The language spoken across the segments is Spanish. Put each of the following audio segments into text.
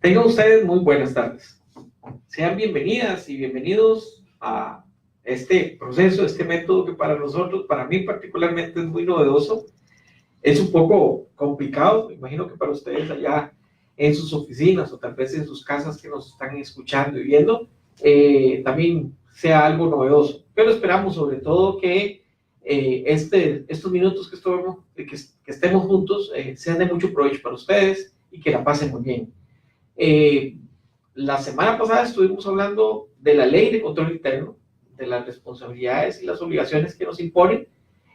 Tengan ustedes muy buenas tardes. Sean bienvenidas y bienvenidos a este proceso, este método que para nosotros, para mí particularmente, es muy novedoso. Es un poco complicado, me imagino que para ustedes allá en sus oficinas o tal vez en sus casas que nos están escuchando y viendo, también sea algo novedoso. Pero esperamos sobre todo que estos minutos que estemos juntos sean de mucho provecho para ustedes y que la pasen muy bien. La semana pasada estuvimos hablando de la ley de control interno, de las responsabilidades y las obligaciones que nos imponen,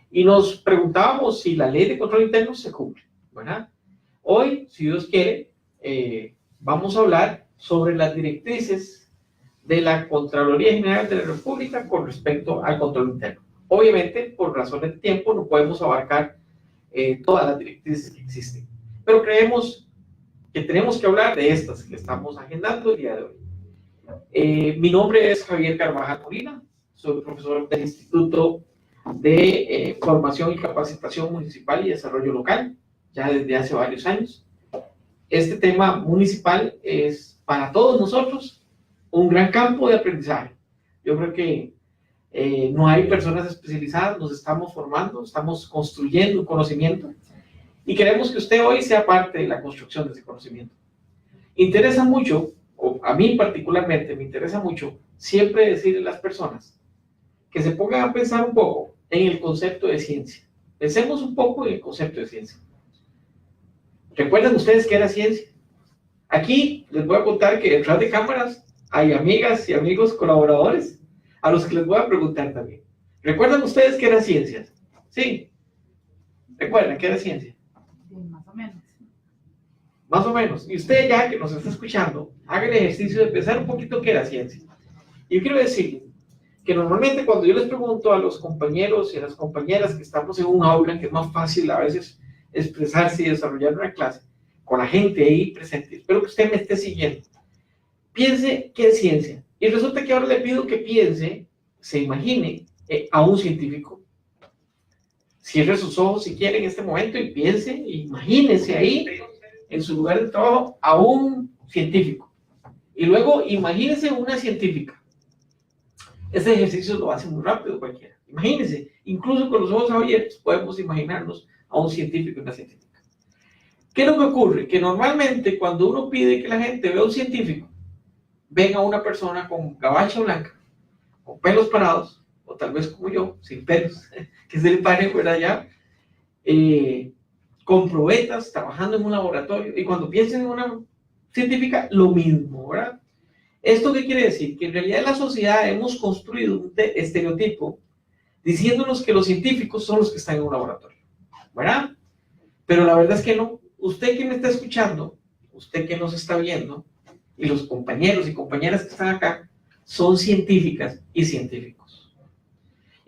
y nos preguntábamos si la ley de control interno se cumple, ¿verdad? Hoy, si Dios quiere, vamos a hablar sobre las directrices de la Contraloría General de la República con respecto al control interno. Obviamente, por razones de tiempo, no podemos abarcar todas las directrices que existen, pero creemos que tenemos que hablar de estas que estamos agendando el día de hoy. Mi nombre es Javier Carvajal Molina, soy profesor del Instituto de Formación y Capacitación Municipal y Desarrollo Local, ya desde hace varios años. Este tema municipal es para todos nosotros un gran campo de aprendizaje. Yo creo que no hay personas especializadas, nos estamos formando, estamos construyendo un conocimiento y queremos que usted hoy sea parte de la construcción de ese conocimiento. Interesa mucho, o a mí particularmente me interesa mucho, siempre decirle a las personas que se pongan a pensar un poco en el concepto de ciencia. Pensemos un poco en el concepto de ciencia. ¿Recuerdan ustedes qué era ciencia? Aquí les voy a contar que detrás de cámaras hay amigas y amigos colaboradores a los que les voy a preguntar también. ¿Recuerdan ustedes qué era ciencia? Sí. ¿Recuerdan qué era ciencia? Más o menos. Más o menos. Y usted ya que nos está escuchando, haga el ejercicio de pensar un poquito qué era ciencia. Y yo quiero decir que normalmente cuando yo les pregunto a los compañeros y a las compañeras que estamos en un aula, que es más fácil a veces expresarse y desarrollar una clase, con la gente ahí presente, espero que usted me esté siguiendo, piense qué es ciencia. Y resulta que ahora le pido que piense, se imagine a un científico. Cierre sus ojos si quiere en este momento y piense, imagínese ahí en su lugar de trabajo a un científico. Y luego imagínese una científica. Este ejercicio lo hace muy rápido cualquiera. Imagínese, incluso con los ojos abiertos podemos imaginarnos a un científico y una científica. ¿Qué es lo que ocurre? Que normalmente cuando uno pide que la gente vea a un científico, ven a una persona con gabacha blanca, con pelos parados, o tal vez como yo, sin pelos, que se le pare por allá, con probetas, trabajando en un laboratorio, y cuando piensen en una científica, lo mismo, ¿verdad? ¿Esto qué quiere decir? Que en realidad en la sociedad hemos construido un estereotipo diciéndonos que los científicos son los que están en un laboratorio, ¿verdad? Pero la verdad es que no. Usted que me está escuchando, usted que nos está viendo, y los compañeros y compañeras que están acá, son científicas y científicos.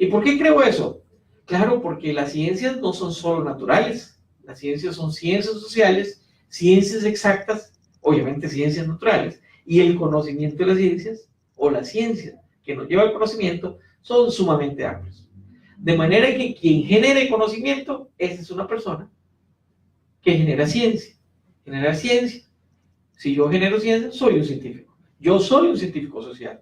¿Y por qué creo eso? Claro, porque las ciencias no son solo naturales, las ciencias son ciencias sociales, ciencias exactas, obviamente ciencias naturales, y el conocimiento de las ciencias, o la ciencia que nos lleva al conocimiento, son sumamente amplios. De manera que quien genere conocimiento, esa es una persona que genera ciencia. Generar ciencia. Si yo genero ciencia, soy un científico. Yo soy un científico social.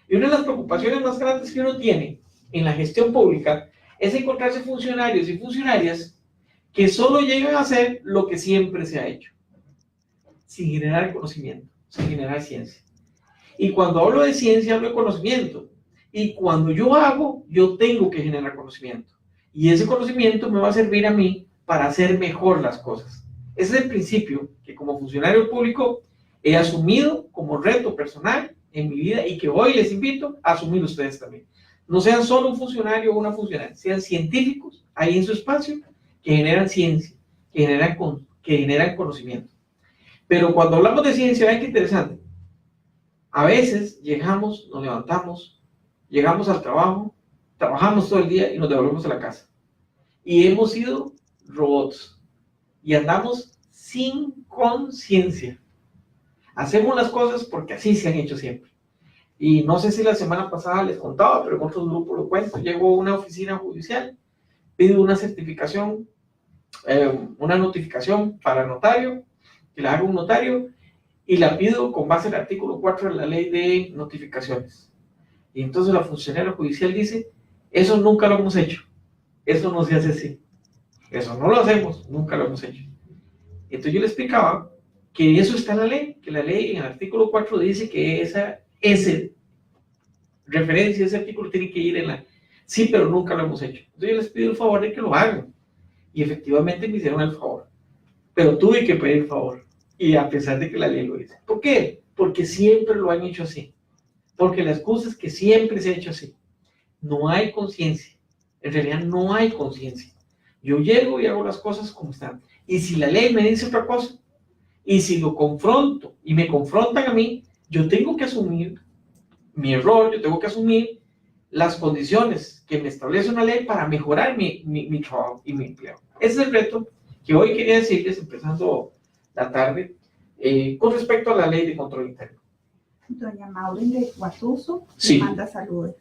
Y una de las preocupaciones más grandes que uno tiene en la gestión pública es encontrarse funcionarios y funcionarias que solo llegan a hacer lo que siempre se ha hecho, sin generar conocimiento, sin generar ciencia. Y cuando hablo de ciencia, hablo de conocimiento. Y cuando yo hago, yo tengo que generar conocimiento. Y ese conocimiento me va a servir a mí para hacer mejor las cosas. Ese es el principio que como funcionario público he asumido como reto personal en mi vida y que hoy les invito a asumir ustedes también. No sean solo un funcionario o una funcionaria, sean científicos ahí en su espacio que generan ciencia, que generan conocimiento. Pero cuando hablamos de ciencia, vean qué interesante. A veces llegamos, nos levantamos, llegamos al trabajo, trabajamos todo el día y nos devolvemos a la casa. Y hemos sido robots y andamos sin conciencia. Hacemos las cosas porque así se han hecho siempre. Y no sé si la semana pasada les contaba, pero en otros grupos lo cuento. Llegó una oficina judicial, pido una certificación, una notificación para notario, que la haga un notario, y la pido con base en el artículo 4 de la ley de notificaciones. Y entonces la funcionaria judicial dice, eso nunca lo hemos hecho, eso no se hace así, eso no lo hacemos, nunca lo hemos hecho. Entonces yo le explicaba que eso está en la ley, que la ley en el artículo 4 dice que ese referencia, ese artículo tiene que ir en la... Sí, pero nunca lo hemos hecho. Entonces yo les pido el favor de que lo hagan. Y efectivamente me hicieron el favor. Pero tuve que pedir el favor. Y a pesar de que la ley lo dice. ¿Por qué? Porque siempre lo han hecho así. Porque la excusa es que siempre se ha hecho así. No hay conciencia. En realidad no hay conciencia. Yo llego y hago las cosas como están. Y si la ley me dice otra cosa, y si lo confronto y me confrontan a mí, yo tengo que asumir mi error, yo tengo que asumir las condiciones que me establece una ley para mejorar mi trabajo y mi empleo. Ese es el reto que hoy quería decirles, empezando la tarde, con respecto a la ley de control interno. Doña Maureen de Guatuso Sí. manda saludos.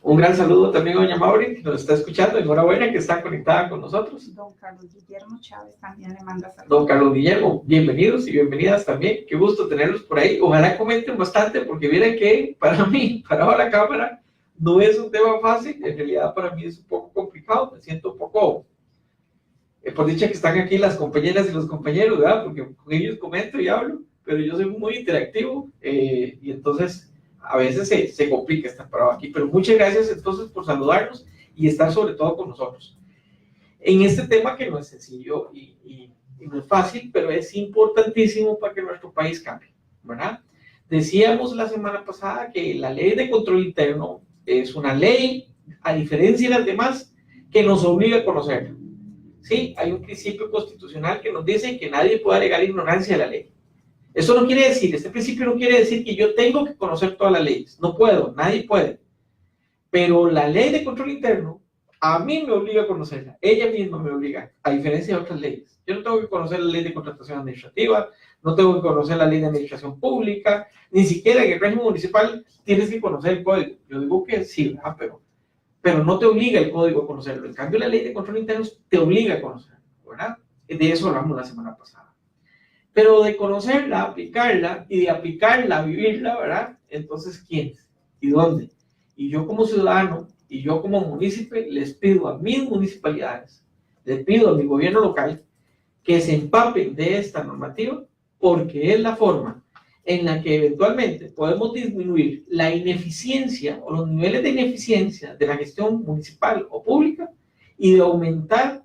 Un gran saludo también a doña Maureen, que nos está escuchando. Enhorabuena que está conectada con nosotros. Don Carlos Guillermo Chávez también le manda saludos. Don Carlos Guillermo, bienvenidos y bienvenidas también. Qué gusto tenerlos por ahí. Ojalá comenten bastante, porque miren que para mí, parado la cámara, no es un tema fácil. En realidad para mí es un poco complicado. Me siento un poco, por dicha que están aquí las compañeras y los compañeros, ¿verdad? Porque con ellos comento y hablo, pero yo soy muy interactivo y entonces a veces se complica estar parado aquí. Pero muchas gracias entonces por saludarnos y estar sobre todo con nosotros en este tema que no es sencillo y no es fácil, pero es importantísimo para que nuestro país cambie, ¿verdad? Decíamos la semana pasada que la ley de control interno es una ley, a diferencia de las demás, que nos obliga a conocerla. Sí, hay un principio constitucional que nos dice que nadie puede alegar ignorancia de la ley. Eso no quiere decir, este principio no quiere decir que yo tengo que conocer todas las leyes. No puedo, nadie puede. Pero la ley de control interno a mí me obliga a conocerla, ella misma me obliga, a diferencia de otras leyes. Yo no tengo que conocer la ley de contratación administrativa, no tengo que conocer la ley de administración pública, ni siquiera en el régimen municipal tienes que conocer el código. Yo digo que sí, ¿verdad? Pero no te obliga el código a conocerlo. En cambio, la ley de control interno te obliga a conocerlo, ¿verdad? De eso hablamos la semana pasada. Pero de conocerla, aplicarla, y de aplicarla, vivirla, ¿verdad? Entonces, ¿quiénes? ¿Y dónde? Y yo como ciudadano, y yo como municipio, les pido a mis municipalidades, les pido a mi gobierno local, que se empapen de esta normativa, porque es la forma en la que eventualmente podemos disminuir la ineficiencia o los niveles de ineficiencia de la gestión municipal o pública y de aumentar,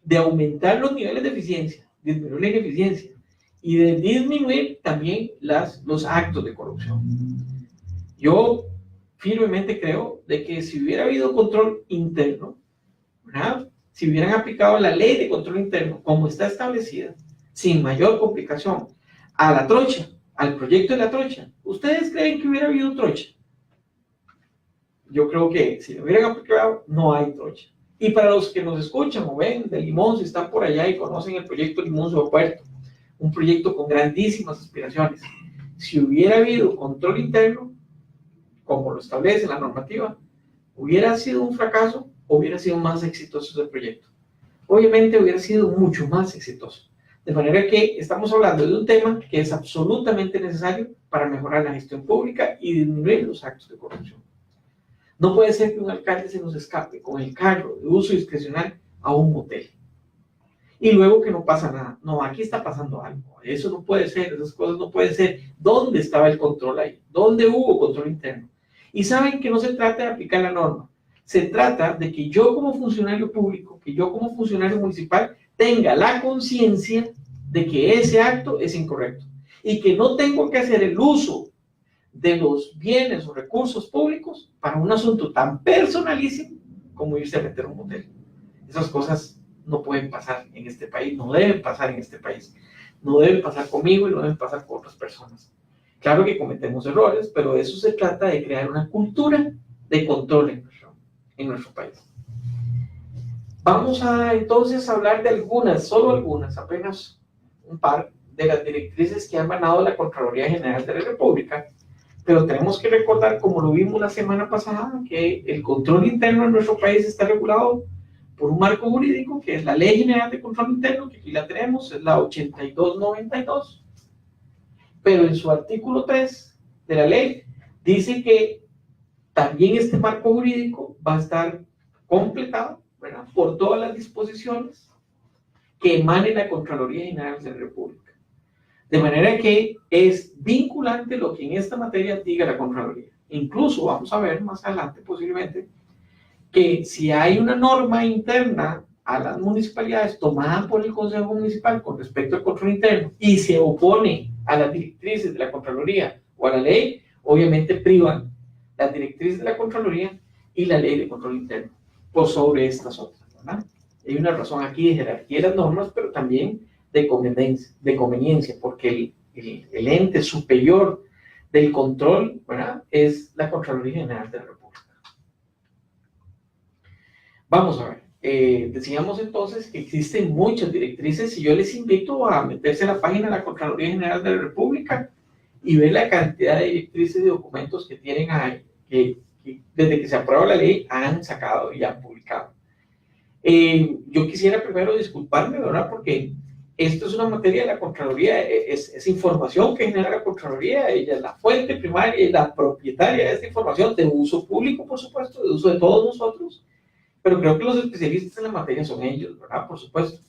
de aumentar los niveles de eficiencia, disminuir la ineficiencia y de disminuir también los actos de corrupción. Yo firmemente creo de que si hubiera habido control interno, ¿verdad? Si hubieran aplicado la ley de control interno como está establecida, sin mayor complicación, a la trocha, al proyecto de la trocha, ¿ustedes creen que hubiera habido trocha? Yo creo que si lo hubieran aplicado, no hay trocha. Y para los que nos escuchan o ven de Limón, si están por allá y conocen el proyecto Limón Ciudad Puerto, un proyecto con grandísimas aspiraciones, si hubiera habido control interno, como lo establece la normativa, hubiera sido un fracaso o hubiera sido más exitoso el proyecto. Obviamente hubiera sido mucho más exitoso. De manera que estamos hablando de un tema que es absolutamente necesario para mejorar la gestión pública y disminuir los actos de corrupción. No puede ser que un alcalde se nos escape con el carro de uso discrecional a un motel. Y luego que no pasa nada. No, aquí está pasando algo. Eso no puede ser, esas cosas no pueden ser. ¿Dónde estaba el control ahí? ¿Dónde hubo control interno? Y saben que no se trata de aplicar la norma. Se trata de que yo como funcionario público, que yo como funcionario municipal, tenga la conciencia de que ese acto es incorrecto. Y que no tengo que hacer el uso de los bienes o recursos públicos para un asunto tan personalísimo como irse a meter un motel. Esas cosas no pueden pasar en este país, no deben pasar en este país. No deben pasar conmigo y no deben pasar con otras personas. Claro que cometemos errores, pero de eso se trata, de crear una cultura de control en nuestro país. Vamos a entonces hablar de algunas, solo algunas, apenas un par de las directrices que ha emanado la Contraloría General de la República, pero tenemos que recordar, como lo vimos la semana pasada, que el control interno en nuestro país está regulado por un marco jurídico que es la Ley General de Control Interno, que aquí la tenemos, es la 8292, pero en su artículo 3 de la ley dice que también este marco jurídico va a estar completado, ¿verdad?, por todas las disposiciones que emanen la Contraloría General de la República. De manera que es vinculante lo que en esta materia diga la Contraloría. Incluso vamos a ver más adelante posiblemente que si hay una norma interna a las municipalidades tomada por el Consejo Municipal con respecto al control interno y se opone a las directrices de la Contraloría o a la ley, obviamente privan las directrices de la Contraloría y la ley de control interno por sobre estas otras, ¿verdad? Hay una razón aquí de jerarquía de las normas, pero también de conveniencia, porque el ente superior del control, ¿verdad?, es la Contraloría General de la República. Vamos a ver, decíamos entonces que existen muchas directrices y yo les invito a meterse en la página de la Contraloría General de la República y ver la cantidad de directrices y documentos que tienen ahí, que desde que se aprueba la ley han sacado y han publicado. Yo quisiera primero disculparme, ¿verdad?, porque esto es una materia de la Contraloría, es información que genera la Contraloría, ella es la fuente primaria y la propietaria de esta información, de uso público, por supuesto, de uso de todos nosotros, pero creo que los especialistas en la materia son ellos, ¿verdad?, por supuesto.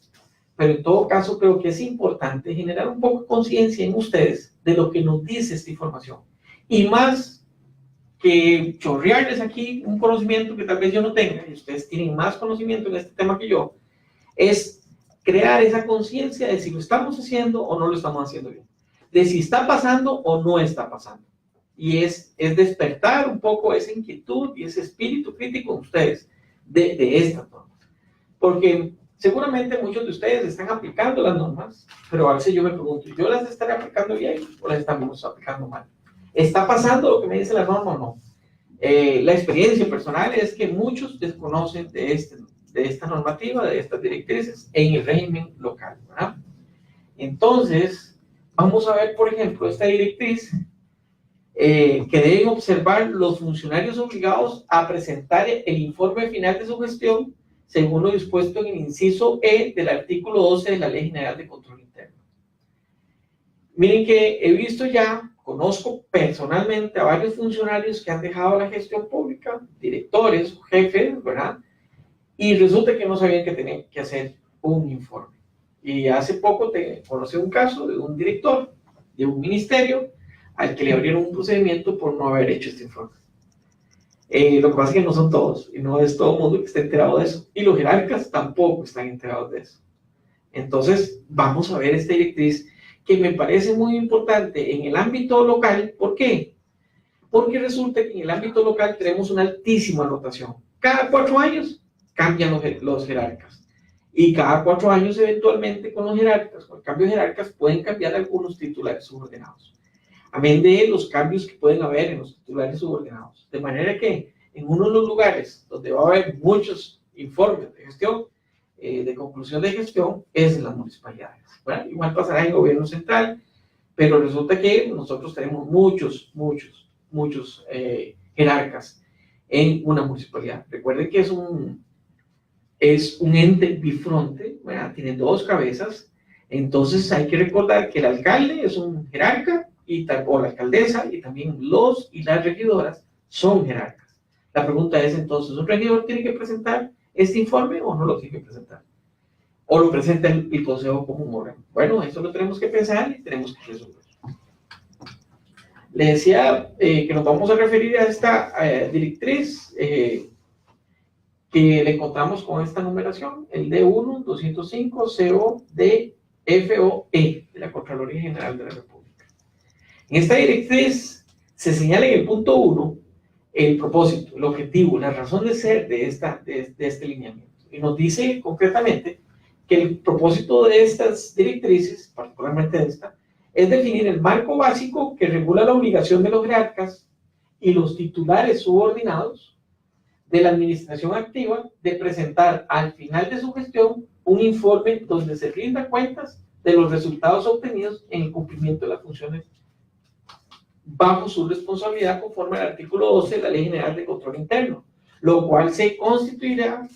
Pero en todo caso creo que es importante generar un poco de conciencia en ustedes de lo que nos dice esta información. Y más que chorrearles aquí un conocimiento que tal vez yo no tenga, y ustedes tienen más conocimiento en este tema que yo, es crear esa conciencia de si lo estamos haciendo o no lo estamos haciendo bien, de si está pasando o no está pasando. Y es despertar un poco esa inquietud y ese espíritu crítico en ustedes de estas normas. Porque seguramente muchos de ustedes están aplicando las normas, pero a veces yo me pregunto, ¿yo las estaré aplicando bien o las estamos aplicando mal? ¿Está pasando lo que me dice la norma o no? La experiencia personal es que muchos desconocen de esta normativa, de estas directrices en el régimen local, ¿verdad? Entonces, vamos a ver, por ejemplo, esta directriz que deben observar los funcionarios obligados a presentar el informe final de su gestión según lo dispuesto en el inciso E del artículo 12 de la Ley General de Control Interno. Miren que he visto ya, conozco personalmente a varios funcionarios que han dejado la gestión pública, directores o jefes, ¿verdad?, y resulta que no sabían que tenían que hacer un informe. Y hace poco conocí un caso de un director de un ministerio al que le abrieron un procedimiento por no haber hecho este informe. Lo que pasa es que no son todos, y no es todo el mundo que está enterado de eso, y los jerarcas tampoco están enterados de eso. Entonces, vamos a ver esta directriz que me parece muy importante en el ámbito local. ¿Por qué? Porque resulta que en el ámbito local tenemos una altísima rotación. Cada 4 años cambian los jerarcas. Y cada 4 años, eventualmente, con los jerarcas, con el cambio de jerarcas, pueden cambiar algunos titulares subordinados. Amén de los cambios que pueden haber en los titulares subordinados. De manera que en uno de los lugares donde va a haber muchos informes de gestión, de conclusión de gestión, es en las municipalidades. Bueno, igual pasará en el gobierno central, pero resulta que nosotros tenemos muchos jerarcas en una municipalidad. Recuerden que es un ente bifronte, ¿verdad?, tiene 2 cabezas, entonces hay que recordar que el alcalde es un jerarca, o la alcaldesa, y también los y las regidoras son jerarcas. La pregunta es entonces, ¿un regidor tiene que presentar este informe o no lo tiene que presentar? ¿O lo presenta el Consejo Común órgano? Bueno, eso lo tenemos que pensar y tenemos que resolver. Le decía que nos vamos a referir a esta directriz que le encontramos con esta numeración, el D1 205 CODFOE de la Contraloría General de la República. En esta directriz se señala en el punto 1 el propósito, el objetivo, la razón de ser de este lineamiento. Y nos dice concretamente que el propósito de estas directrices, particularmente de esta, es definir el marco básico que regula la obligación de los jerarcas y los titulares subordinados de la administración activa de presentar al final de su gestión un informe donde se rinda cuentas de los resultados obtenidos en el cumplimiento de las funciones bajo su responsabilidad conforme al artículo 12 de la Ley General de Control Interno, lo cual se constituiría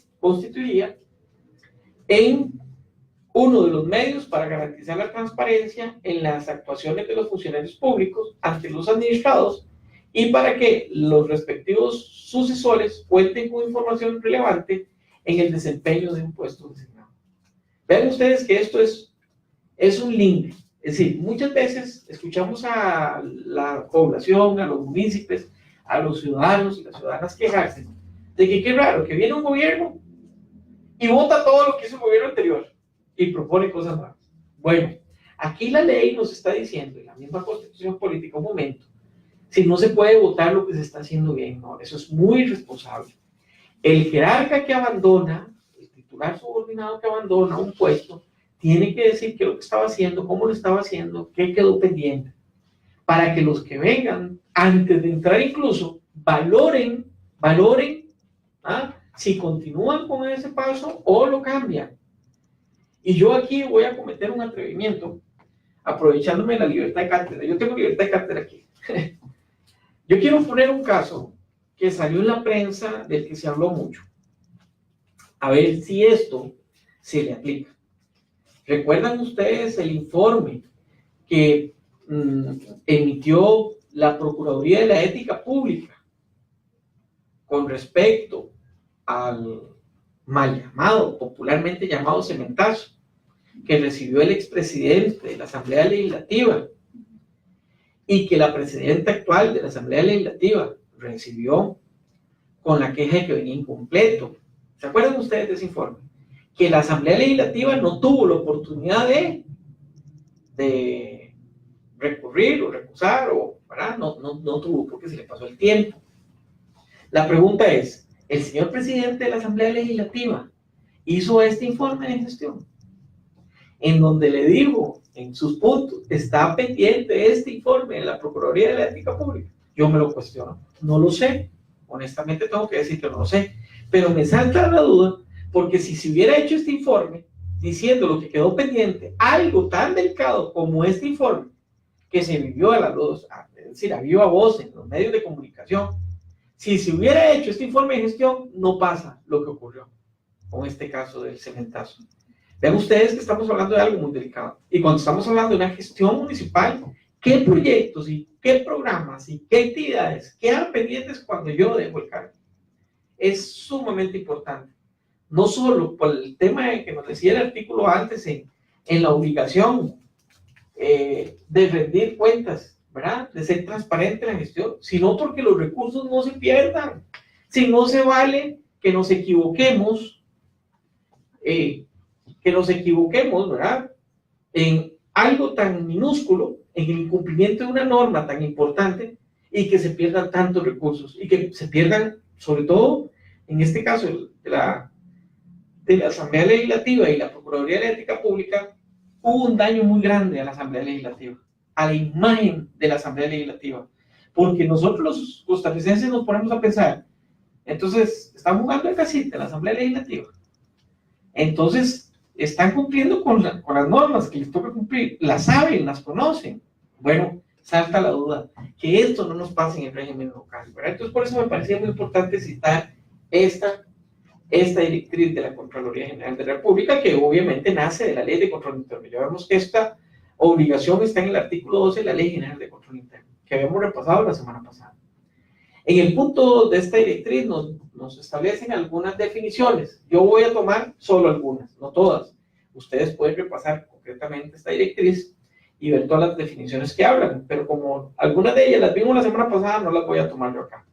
en uno de los medios para garantizar la transparencia en las actuaciones de los funcionarios públicos ante los administrados y para que los respectivos sucesores cuenten con información relevante en el desempeño de un puesto designado. Vean ustedes que esto es un link. Es decir, muchas veces escuchamos a la población, a los municipios, a los ciudadanos y las ciudadanas quejarse de que qué raro, que viene un gobierno y vota todo lo que hizo el gobierno anterior y propone cosas nuevas. Bueno, aquí la ley nos está diciendo, en la misma constitución política, un momento, si no se puede votar lo que se está haciendo bien, no, eso es muy irresponsable. El jerarca que abandona, el titular subordinado que abandona un puesto, tiene que decir qué es lo que estaba haciendo, cómo lo estaba haciendo, qué quedó pendiente, para que los que vengan, antes de entrar incluso, valoren si continúan con ese paso o lo cambian. Y yo aquí voy a cometer un atrevimiento, aprovechándome de la libertad de cátedra. Yo tengo libertad de cátedra aquí. Yo quiero poner un caso que salió en la prensa del que se habló mucho. A ver si esto se le aplica. ¿Recuerdan ustedes el informe que emitió la Procuraduría de la Ética Pública con respecto al mal llamado, popularmente llamado cementazo, que recibió el expresidente de la Asamblea Legislativa y que la presidenta actual de la Asamblea Legislativa recibió con la queja de que venía incompleto? ¿Se acuerdan ustedes de ese informe? Que la Asamblea Legislativa no tuvo la oportunidad de recurrir o recusar, o ¿verdad? No tuvo porque se le pasó el tiempo. La pregunta es, ¿el señor presidente de la Asamblea Legislativa hizo este informe de gestión? En donde le dijo, en sus puntos, está pendiente este informe de la Procuraduría de la Ética Pública. Yo me lo cuestiono, no lo sé, honestamente tengo que decir que no lo sé, pero me salta la duda, porque si se hubiera hecho este informe, diciendo lo que quedó pendiente, algo tan delicado como este informe, que se vivió a la luz, es decir, a viva voz en los medios de comunicación, si se hubiera hecho este informe de gestión, no pasa lo que ocurrió con este caso del cementazo. Vean ustedes que estamos hablando de algo muy delicado. Y cuando estamos hablando de una gestión municipal, ¿qué proyectos y qué programas y qué actividades quedan pendientes cuando yo dejo el cargo? Es sumamente importante. No solo por el tema de que nos decía el artículo antes en la obligación de rendir cuentas, ¿verdad? De ser transparente en la gestión, sino porque los recursos no se pierdan. Si no se vale que nos equivoquemos, ¿verdad? En algo tan minúsculo, en el incumplimiento de una norma tan importante y que se pierdan tantos recursos y que se pierdan, sobre todo, en este caso de la Asamblea Legislativa y la Procuraduría de la Ética Pública, hubo un daño muy grande a la Asamblea Legislativa, a la imagen de la Asamblea Legislativa, porque nosotros los costarricenses nos ponemos a pensar, entonces, ¿están jugando el casita en la Asamblea Legislativa? Entonces, ¿están cumpliendo con las normas que les toca cumplir? ¿Las saben? ¿Las conocen? Bueno, salta la duda, que esto no nos pase en el régimen local, ¿verdad? Entonces, por eso me parecía muy importante citar esta directriz de la Contraloría General de la República, que obviamente nace de la Ley de Control Interno. Ya vemos que esta obligación está en el artículo 12 de la Ley General de Control Interno, que habíamos repasado la semana pasada. En el punto 2 de esta directriz nos establecen algunas definiciones. Yo voy a tomar solo algunas, no todas. Ustedes pueden repasar concretamente esta directriz y ver todas las definiciones que hablan, pero como algunas de ellas las vimos la semana pasada, no las voy a tomar yo acá.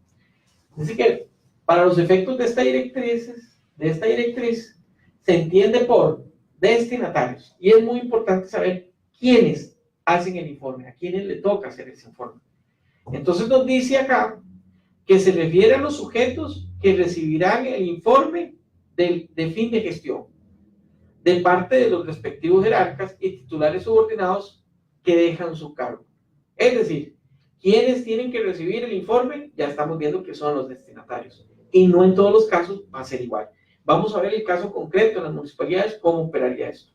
Así que, para los efectos de esta directriz, se entiende por destinatarios. Y es muy importante saber quiénes hacen el informe, a quiénes le toca hacer ese informe. Entonces nos dice acá que se refiere a los sujetos que recibirán el informe de fin de gestión de parte de los respectivos jerarcas y titulares subordinados que dejan su cargo. Es decir, quienes tienen que recibir el informe, ya estamos viendo que son los destinatarios. Y no en todos los casos va a ser igual. Vamos a ver el caso concreto en las municipalidades, cómo operaría esto.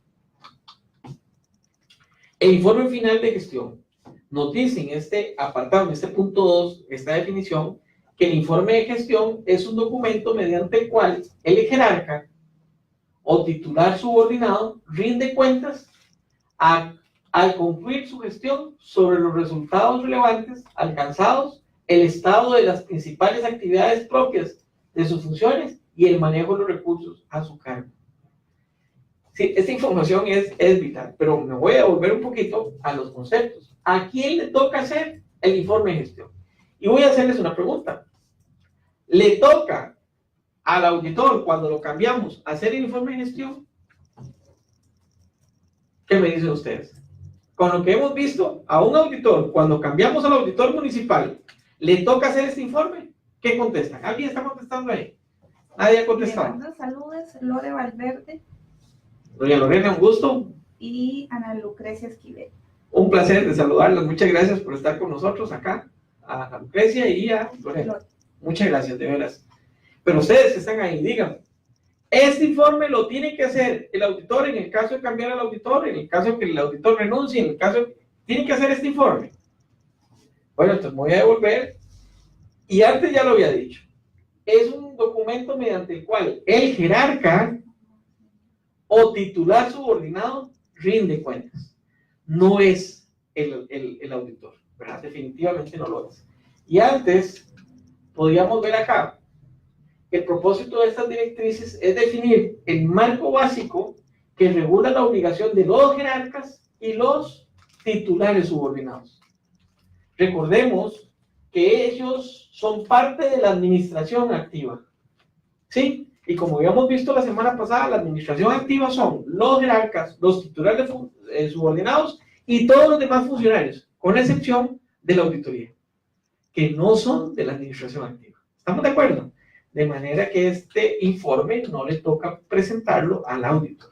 El informe final de gestión nos dice en este apartado, en este punto 2, esta definición, que el informe de gestión es un documento mediante el cual el jerarca o titular subordinado rinde cuentas al concluir su gestión sobre los resultados relevantes alcanzados, el estado de las principales actividades propias de sus funciones y el manejo de los recursos a su cargo. Sí, esta información es vital, pero me voy a volver un poquito a los conceptos. ¿A quién le toca hacer el informe de gestión? Y voy a hacerles una pregunta. ¿Le toca al auditor, cuando lo cambiamos, hacer el informe de gestión? ¿Qué me dicen ustedes? Con lo que hemos visto, a un auditor, cuando cambiamos al auditor municipal, ¿le toca hacer este informe? ¿Qué contestan? ¿Alguien está contestando ahí? Nadie ha contestado. Le mando saludos, Lore Valverde Doña Lorena, un gusto. y Ana Lucrecia Esquivel. Un placer de saludarlos. Muchas gracias por estar con nosotros acá, a Lucrecia y a Lorena. Muchas gracias, de veras. Pero ustedes que están ahí, díganme, este informe lo tiene que hacer el auditor en el caso de cambiar al auditor, en el caso de que el auditor renuncie, en el caso de... ¿Tiene que hacer este informe? Bueno, entonces me voy a devolver. Y antes ya lo había dicho. Es un documento mediante el cual el jerarca o titular subordinado rinde cuentas. No es el auditor, ¿verdad? Definitivamente no lo es. Y antes, podríamos ver acá, el propósito de estas directrices es definir el marco básico que regula la obligación de los jerarcas y los titulares subordinados. Recordemos que ellos son parte de la administración activa, ¿sí? Y como habíamos visto la semana pasada, la administración activa son los jerarcas, los titulares subordinados y todos los demás funcionarios, con excepción de la auditoría, que no son de la administración activa. ¿Estamos de acuerdo? De manera que este informe no le toca presentarlo al auditor.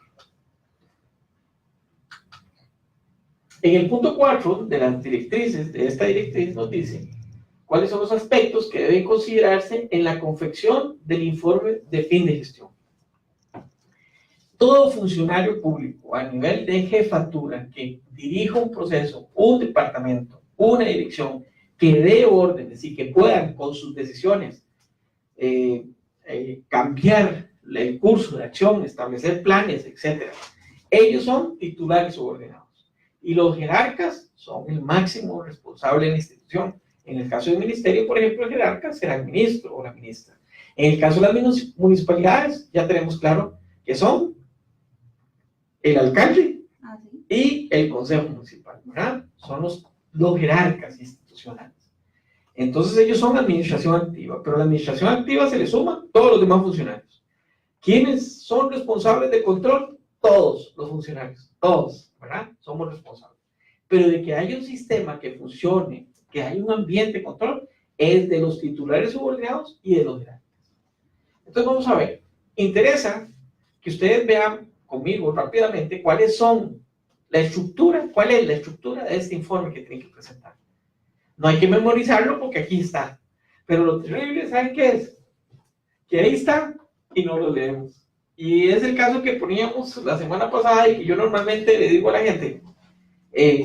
En el punto 4 de las directrices, de esta directriz nos dice cuáles son los aspectos que deben considerarse en la confección del informe de fin de gestión. Todo funcionario público a nivel de jefatura que dirija un proceso, un departamento, una dirección, que dé órdenes y que puedan con sus decisiones cambiar el curso de acción, establecer planes, etc. Ellos son titulares subordinados. Y los jerarcas son el máximo responsable de la institución. En el caso del ministerio, por ejemplo, el jerarca será el ministro o la ministra. En el caso de las municipalidades, ya tenemos claro que son el alcalde y el consejo municipal, ¿verdad? Son los jerarcas institucionales. Entonces ellos son administración activa, pero a la administración activa se le suman todos los demás funcionarios. ¿Quiénes son responsables del control? Todos los funcionarios, todos, ¿verdad? Somos responsables. Pero de que haya un sistema que funcione, que haya un ambiente de control, es de los titulares subordinados y de los jerarcas. Entonces vamos a ver, interesa que ustedes vean conmigo rápidamente cuáles son la estructura, cuál es la estructura de este informe que tienen que presentar. No hay que memorizarlo porque aquí está. Pero lo terrible, ¿saben qué es? Que ahí está y no lo leemos. Y es el caso que poníamos la semana pasada y que yo normalmente le digo a la gente,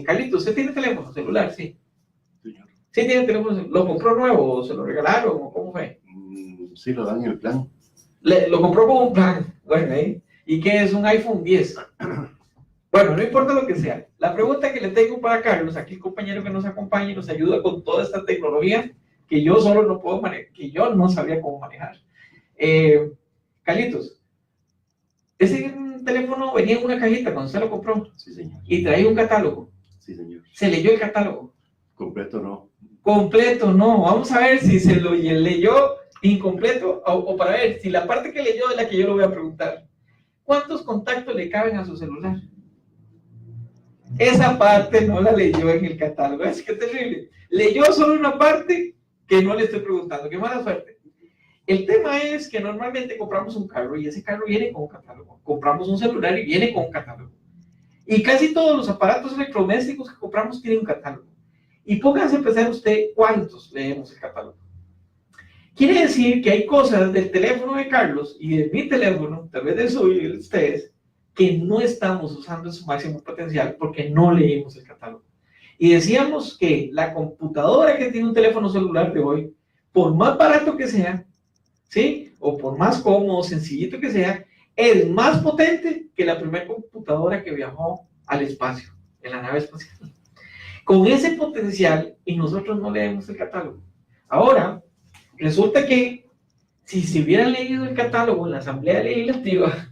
Carlito, ¿usted tiene teléfono celular? Sí. Señor. ¿Sí tiene teléfono? ¿Lo compró nuevo o se lo regalaron o cómo fue? Sí, lo dan en el plan. Lo compró con un plan. Bueno, ¿y qué es un iPhone 10? Bueno, no importa lo que sea. La pregunta que le tengo para Carlos, aquí el compañero que nos acompaña y nos ayuda con toda esta tecnología que yo solo no puedo manejar, que yo no sabía cómo manejar. Carlitos, ese teléfono venía en una cajita cuando usted lo compró. Sí, señor. Y traía un catálogo. Sí, señor. ¿Se leyó el catálogo? Completo no. Completo no. Vamos a ver si se lo leyó incompleto o para ver si la parte que leyó es la que yo le voy a preguntar. ¿Cuántos contactos le caben a su celular? Esa parte no la leyó en el catálogo. Es que terrible. Leyó solo una parte que no le estoy preguntando. Qué mala suerte. El tema es que normalmente compramos un carro y ese carro viene con un catálogo. Compramos un celular y viene con un catálogo. Y casi todos los aparatos electrodomésticos que compramos tienen un catálogo. Y pónganse a pensar usted cuántos leemos el catálogo. Quiere decir que hay cosas del teléfono de Carlos y de mi teléfono, tal vez del suyo y de ustedes, que no estamos usando en su máximo potencial porque no leímos el catálogo. Y decíamos que la computadora que tiene un teléfono celular de hoy, por más barato que sea, ¿sí? O por más cómodo, sencillito que sea, es más potente que la primera computadora que viajó al espacio, en la nave espacial. Con ese potencial, y nosotros no leemos el catálogo. Ahora, resulta que si se hubiera leído el catálogo en la Asamblea Legislativa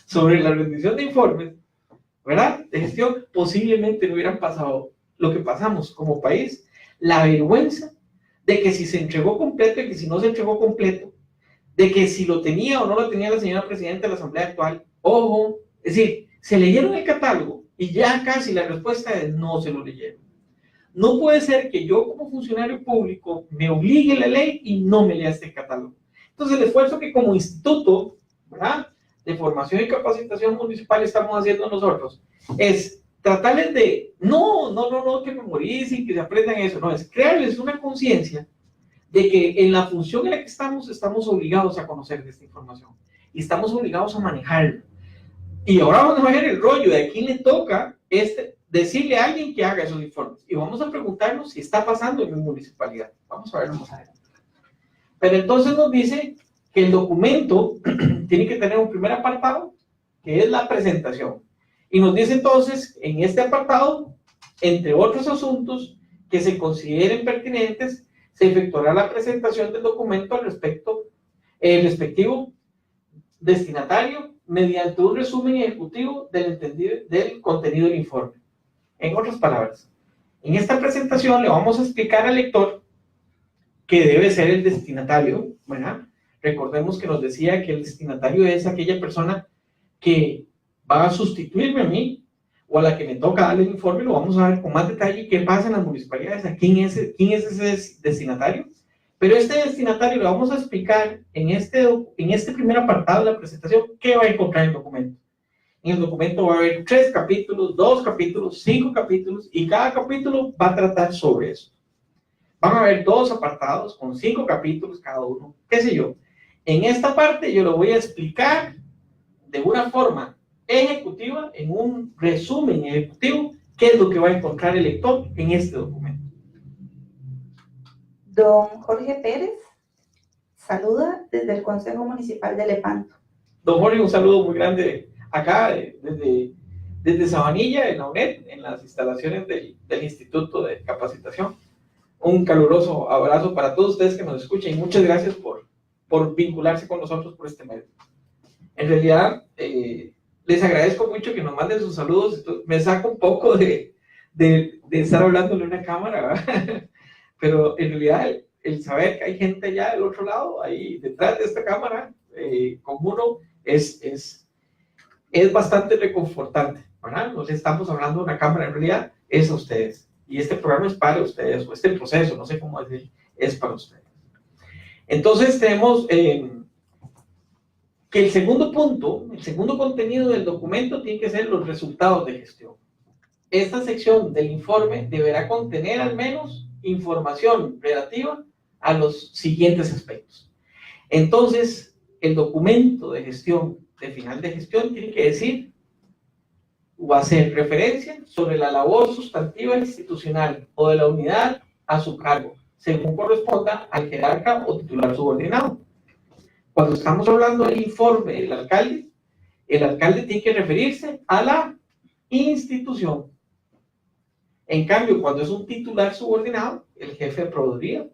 sobre la rendición de informes, ¿verdad?, de gestión, posiblemente no hubieran pasado lo que pasamos como país, la vergüenza de que si se entregó completo y que si no se entregó completo, de que si lo tenía o no lo tenía la señora presidenta de la Asamblea actual, ojo, es decir, se leyeron el catálogo y ya casi la respuesta es no se lo leyeron. No puede ser que yo como funcionario público me obligue la ley y no me lea este catálogo. Entonces el esfuerzo que como instituto, ¿verdad?, de formación y capacitación municipal estamos haciendo nosotros es tratarles de, no que memoricen, que se aprendan eso, no, es crearles una conciencia de que en la función en la que estamos obligados a conocer de esta información y estamos obligados a manejarla. Y ahora vamos a ver el rollo de a quién le toca decirle a alguien que haga esos informes. Y vamos a preguntarnos si está pasando en mi municipalidad. Vamos a verlo más adelante. Pero entonces nos dice que el documento tiene que tener un primer apartado, que es la presentación. Y nos dice entonces, en este apartado, entre otros asuntos que se consideren pertinentes, se efectuará la presentación del documento al respecto, el respectivo destinatario, mediante un resumen ejecutivo del contenido del informe. En otras palabras, en esta presentación le vamos a explicar al lector que debe ser el destinatario, ¿verdad? Recordemos que nos decía que el destinatario es aquella persona que va a sustituirme a mí o a la que me toca darle el informe. Lo vamos a ver con más detalle qué pasa en las municipalidades, a quién es ese destinatario. Pero este destinatario le vamos a explicar en este primer apartado de la presentación qué va a encontrar en el documento. En el documento va a haber 3 capítulos, 2 capítulos, 5 capítulos, y cada capítulo va a tratar sobre eso. Van a haber 2 apartados con 5 capítulos cada uno, qué sé yo. En esta parte yo lo voy a explicar de una forma ejecutiva, en un resumen ejecutivo, qué es lo que va a encontrar el lector en este documento. Don Jorge Pérez saluda desde el Consejo Municipal de Lepanto. Don Jorge, un saludo muy grande acá, desde Sabanilla, en la UNED, en las instalaciones del Instituto de Capacitación. Un caluroso abrazo para todos ustedes que nos escuchan y muchas gracias por vincularse con nosotros por este medio. En realidad, les agradezco mucho que nos manden sus saludos. Me saco un poco de estar hablándole a una cámara, ¿verdad? Pero en realidad el saber que hay gente allá del otro lado, ahí detrás de esta cámara, con uno, es bastante reconfortante, ¿verdad? No estamos hablando de una cámara, en realidad es a ustedes. Y este programa es para ustedes, o este proceso, no sé cómo decir, es para ustedes. Entonces tenemos que el segundo punto, el segundo contenido del documento tiene que ser los resultados de gestión. Esta sección del informe deberá contener al menos información relativa a los siguientes aspectos. Entonces, el documento de gestión, de final de gestión, tiene que decir o hacer referencia sobre la labor sustantiva institucional o de la unidad a su cargo, según corresponda al jerarca o titular subordinado. Cuando estamos hablando del informe del alcalde, el alcalde tiene que referirse a la institución. En cambio, cuando es un titular subordinado, el jefe de proveeduría,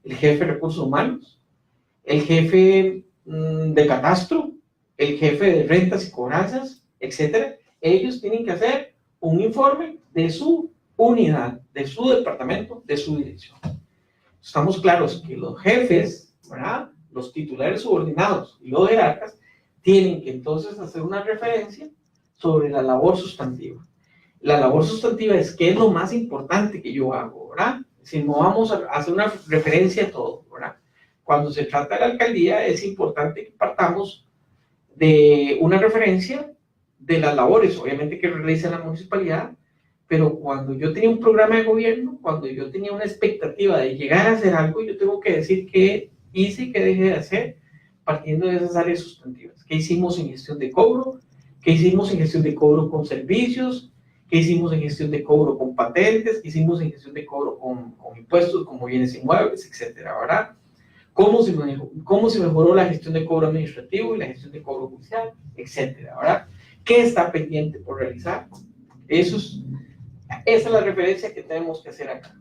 el jefe de recursos humanos, el jefe de catastro, el jefe de rentas y cobranzas, etcétera, ellos tienen que hacer un informe de su unidad, de su departamento, de su dirección. Estamos claros que los jefes, ¿verdad?, los titulares subordinados y los jerarcas tienen que entonces hacer una referencia sobre la labor sustantiva. La labor sustantiva es qué es lo más importante que yo hago, ¿verdad? Si no vamos a hacer una referencia a todo, ¿verdad? Cuando se trata de la alcaldía es importante que partamos de una referencia de las labores, obviamente que realiza la municipalidad, pero cuando yo tenía un programa de gobierno, cuando yo tenía una expectativa de llegar a hacer algo, yo tengo que decir qué hice y qué dejé de hacer partiendo de esas áreas sustantivas. ¿Qué hicimos en gestión de cobro? ¿Qué hicimos en gestión de cobro con servicios? ¿Qué hicimos en gestión de cobro con patentes? ¿Qué hicimos en gestión de cobro con impuestos como bienes inmuebles, etcétera, verdad? cómo se mejoró la gestión de cobro administrativo y la gestión de cobro judicial, etcétera, ¿verdad? ¿Qué está pendiente por realizar? Esa es la referencia que tenemos que hacer acá.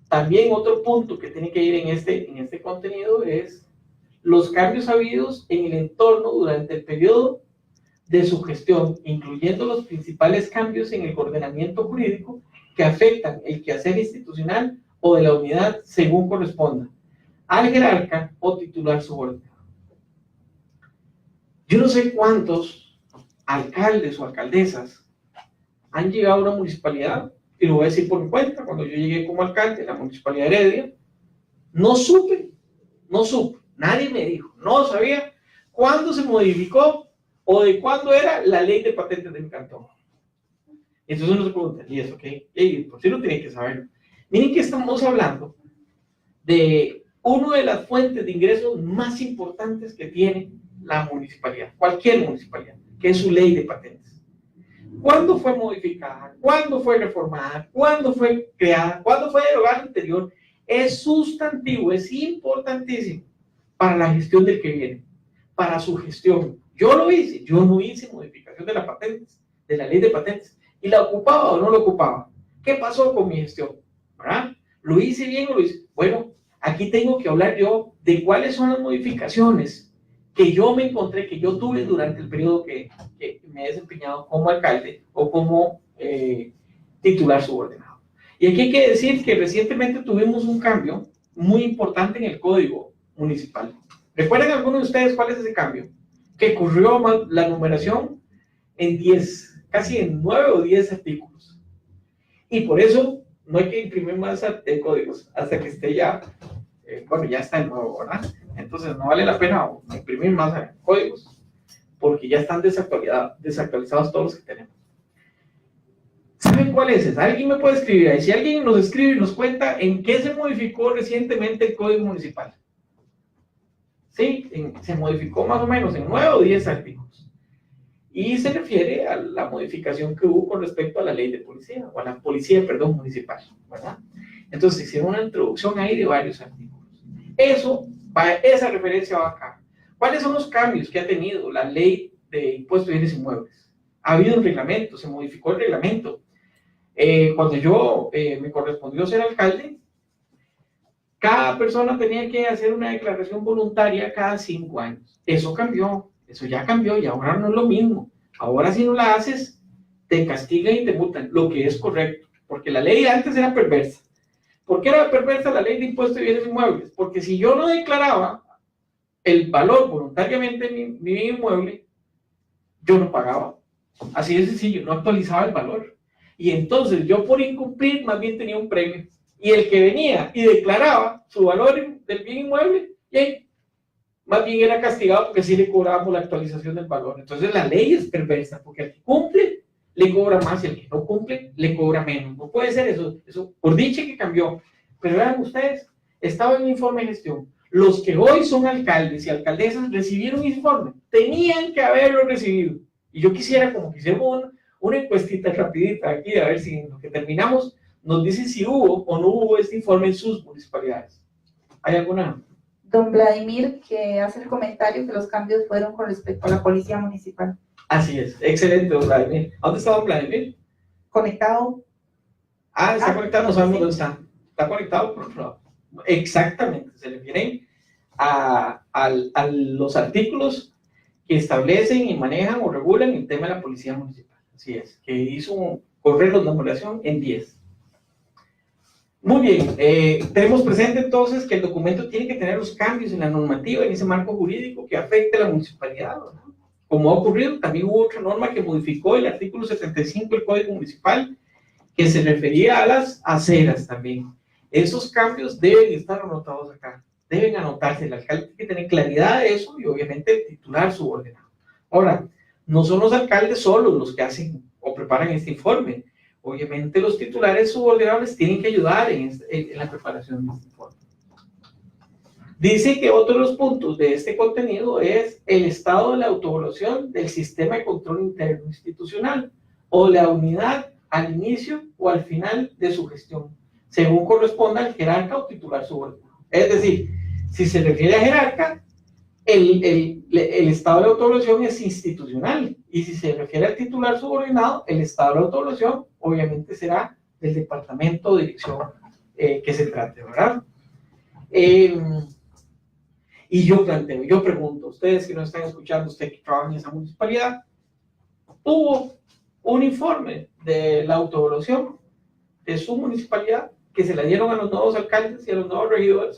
También otro punto que tiene que ir en este contenido es los cambios habidos en el entorno durante el periodo de su gestión, incluyendo los principales cambios en el ordenamiento jurídico que afectan el quehacer institucional o de la unidad según corresponda, al jerarca o titular subordinado. Yo no sé cuántos alcaldes o alcaldesas han llegado a una municipalidad, y lo voy a decir por mi cuenta. Cuando yo llegué como alcalde en la municipalidad de Heredia, no supe, nadie me dijo, no sabía cuándo se modificó o de cuándo era la ley de patentes de mi cantón. Entonces uno se pregunta, ¿y eso qué? Y por si no tiene que saberlo. Miren que estamos hablando de una de las fuentes de ingresos más importantes que tiene la municipalidad, cualquier municipalidad, que es su ley de patentes. ¿Cuándo fue modificada? ¿Cuándo fue reformada? ¿Cuándo fue creada? ¿Cuándo fue derogada anterior? Es sustantivo, es importantísimo para la gestión del que viene, para su gestión. Yo lo hice, yo no hice modificación de las patentes, de la ley de patentes, y la ocupaba o no la ocupaba. ¿Qué pasó con mi gestión? ¿Verdad? ¿Lo hice bien o lo hice? Bueno, aquí tengo que hablar yo de cuáles son las modificaciones que yo me encontré, que yo tuve durante el periodo que me he desempeñado como alcalde o como titular subordinado. Y aquí hay que decir que recientemente tuvimos un cambio muy importante en el código municipal. ¿Recuerdan algunos de ustedes cuál es ese cambio? Que ocurrió la numeración en 10, casi en 9 o 10 artículos. Y por eso no hay que imprimir más códigos hasta que esté ya, bueno, ya está el nuevo, ¿verdad? Entonces no vale la pena imprimir más códigos porque ya están desactualizados todos los que tenemos. ¿Saben cuál es esa? ¿Alguien me puede escribir ahí? Si alguien nos escribe y nos cuenta en qué se modificó recientemente el código municipal. Sí, se modificó más o menos en 9 o 10 artículos. Y se refiere a la modificación que hubo con respecto a la ley de policía, o a la policía, perdón, municipal, ¿verdad? Entonces hicieron una introducción ahí de varios artículos. Esa referencia va acá. ¿Cuáles son los cambios que ha tenido la ley de impuestos de bienes inmuebles? Ha habido un reglamento, se modificó el reglamento. Cuando yo me correspondió ser alcalde, cada persona tenía que hacer una declaración voluntaria cada 5 años. Eso cambió, eso ya cambió y ahora no es lo mismo. Ahora si no la haces, te castigan y te multan, lo que es correcto, porque la ley antes era perversa. ¿Por qué era perversa la ley de impuestos de bienes inmuebles? Porque si yo no declaraba el valor voluntariamente de mi bien inmueble, yo no pagaba. Así de sencillo, no actualizaba el valor. Y entonces yo por incumplir más bien tenía un premio. Y el que venía y declaraba su valor del bien inmueble, más bien era castigado porque sí le cobrábamos la actualización del valor. Entonces la ley es perversa porque el que cumple le cobra más y el que no cumple le cobra menos. No puede ser eso por dicha que cambió. Pero vean ustedes, estaba en un informe de gestión. Los que hoy son alcaldes y alcaldesas recibieron un informe, tenían que haberlo recibido. Y yo quisiera, como que hicimos una encuestita rapidita aquí, a ver si en lo que terminamos nos dicen si hubo o no hubo este informe en sus municipalidades. ¿Hay alguna? Don Vladimir, que hace el comentario que los cambios fueron con respecto a la policía municipal. Así es, excelente, don Vladimir. ¿Dónde está don Vladimir? Conectado. Está conectado, no sabemos dónde está. Está conectado por otro lado. Exactamente, se refieren a los artículos que establecen y manejan o regulan el tema de la policía municipal. Así es, que hizo correr la numeración en 10. Muy bien, tenemos presente entonces que el documento tiene que tener los cambios en la normativa, en ese marco jurídico que afecte a la municipalidad, ¿no? Como ha ocurrido, también hubo otra norma que modificó el artículo 75 del Código Municipal, que se refería a las aceras también. Esos cambios deben estar anotados acá, deben anotarse. El alcalde tiene que tener claridad de eso y obviamente el titular subordinado. Ahora, no son los alcaldes solos los que hacen o preparan este informe. Obviamente los titulares subordinados tienen que ayudar en la preparación de este informe. Dice que otro de los puntos de este contenido es el estado de la autoevaluación del sistema de control interno institucional o la unidad al inicio o al final de su gestión, según corresponda al jerarca o titular subordinado. Es decir, Si se refiere a jerarca, el estado de autoevaluación es institucional, y si se refiere al titular subordinado, el estado de autoevaluación obviamente será del departamento o dirección que se trate, ¿verdad? Y yo planteo, yo pregunto, ustedes que nos están escuchando, usted que trabaja en esa municipalidad, hubo un informe de la autoevaluación de su municipalidad que se la dieron a los nuevos alcaldes y a los nuevos regidores.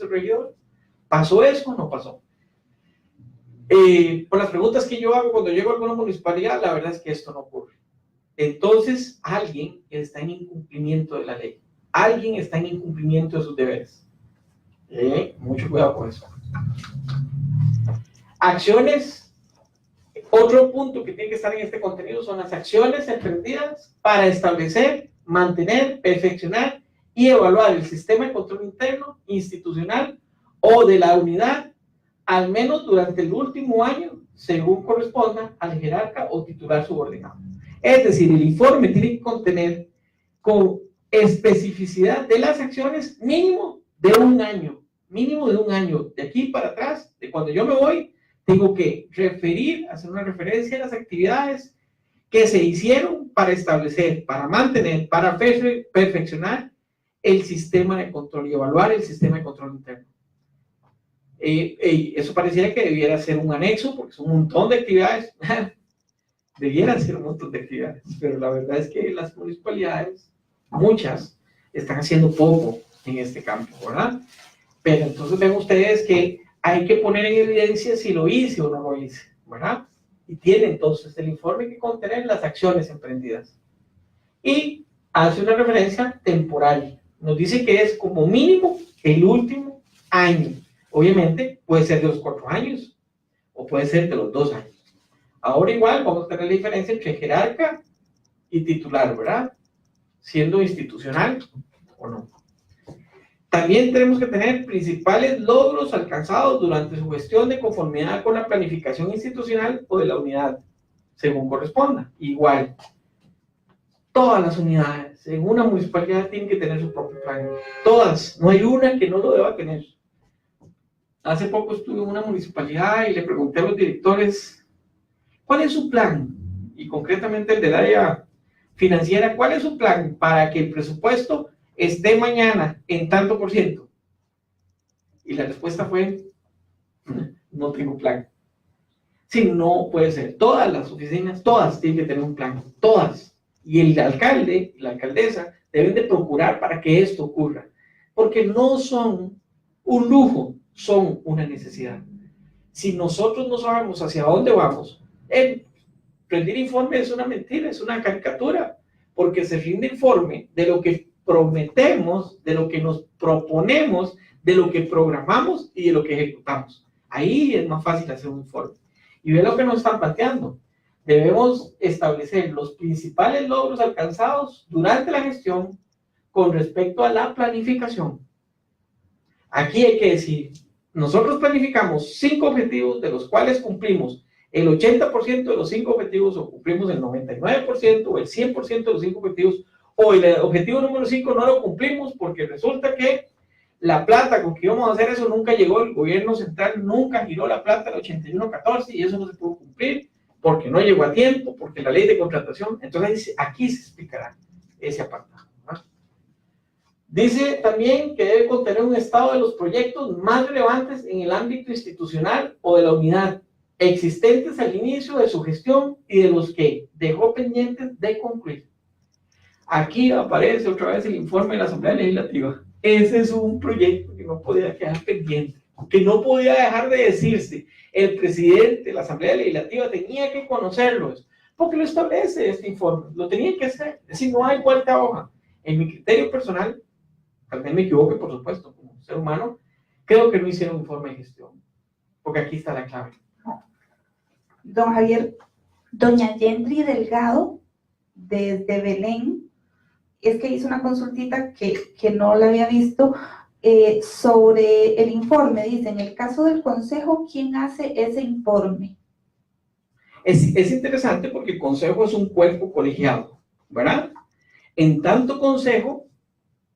¿Pasó eso o no pasó? Por las preguntas que yo hago cuando llego a alguna municipalidad, la verdad es que esto no ocurre. Entonces, alguien está en incumplimiento de la ley. Alguien está en incumplimiento de sus deberes. Mucho cuidado con eso. Acciones. Otro punto que tiene que estar en este contenido son las acciones emprendidas para establecer, mantener, perfeccionar y evaluar el sistema de control interno, institucional o de la unidad, al menos durante el último año, según corresponda al jerarca o titular subordinado. Es decir, el informe tiene que contener con especificidad de las acciones mínimo de un año. De aquí para atrás, de cuando yo me voy, tengo que hacer una referencia a las actividades que se hicieron para establecer, para mantener, para perfeccionar el sistema de control y evaluar el sistema de control interno. Eso pareciera que debiera ser un anexo, porque son un montón de actividades. Debieran ser un montón de actividades, pero la verdad es que las municipalidades, muchas, están haciendo poco en este campo, ¿verdad? Pero entonces ven ustedes que hay que poner en evidencia si lo hice o no lo hice, ¿verdad? Y tiene entonces el informe que contener las acciones emprendidas. Y hace una referencia temporal. Nos dice que es como mínimo el último año. Obviamente puede ser de los 4 años o puede ser de los 2 años. Ahora igual vamos a tener la diferencia entre jerarca y titular, ¿verdad? Siendo institucional o no. También tenemos que tener principales logros alcanzados durante su gestión de conformidad con la planificación institucional o de la unidad, según corresponda. Igual, todas las unidades en una municipalidad tienen que tener su propio plan. Todas, no hay una que no lo deba tener. Hace poco estuve en una municipalidad y le pregunté a los directores, ¿cuál es su plan? Y concretamente el del área financiera, ¿cuál es su plan para que el presupuesto esté mañana en tanto por ciento? Y la respuesta fue, no tengo plan. Sí, no puede ser. Todas las oficinas, todas tienen que tener un plan, todas. Y el alcalde y la alcaldesa deben de procurar para que esto ocurra, porque no son un lujo, son una necesidad. Si nosotros no sabemos hacia dónde vamos, rendir informe es una mentira, es una caricatura, porque se rinde informe de lo que prometemos, de lo que nos proponemos, de lo que programamos y de lo que ejecutamos. Ahí es más fácil hacer un informe. Y ve lo que nos están planteando. Debemos establecer los principales logros alcanzados durante la gestión con respecto a la planificación. Aquí hay que decir, nosotros planificamos 5 objetivos, de los cuales cumplimos el 80% de los 5 objetivos, o cumplimos el 99%, o el 100% de los 5 objetivos, o el objetivo número 5 no lo cumplimos porque resulta que la plata con que íbamos a hacer eso nunca llegó, el gobierno central nunca giró la plata del 8114 y eso no se pudo cumplir porque no llegó a tiempo, porque la ley de contratación. Entonces aquí se explicará ese apartado, ¿verdad? Dice también que debe contener un estado de los proyectos más relevantes en el ámbito institucional o de la unidad, existentes al inicio de su gestión y de los que dejó pendientes de concluir. Aquí aparece otra vez el informe de la Asamblea Legislativa. Ese es un proyecto que no podía quedar pendiente, que no podía dejar de decirse. El presidente de la Asamblea Legislativa tenía que conocerlos, porque lo establece este informe, lo tenía que hacer. Es decir, no hay vuelta a hoja. En mi criterio personal, tal vez me equivoque, por supuesto, como ser humano, creo que no hicieron un informe de gestión, porque aquí está la clave. Don Javier, doña Yendri Delgado, desde Belén, es que hizo una consultita que no la había visto sobre el informe. Dice, en el caso del consejo, ¿quién hace ese informe? Es interesante porque el consejo es un cuerpo colegiado, ¿verdad? En tanto consejo,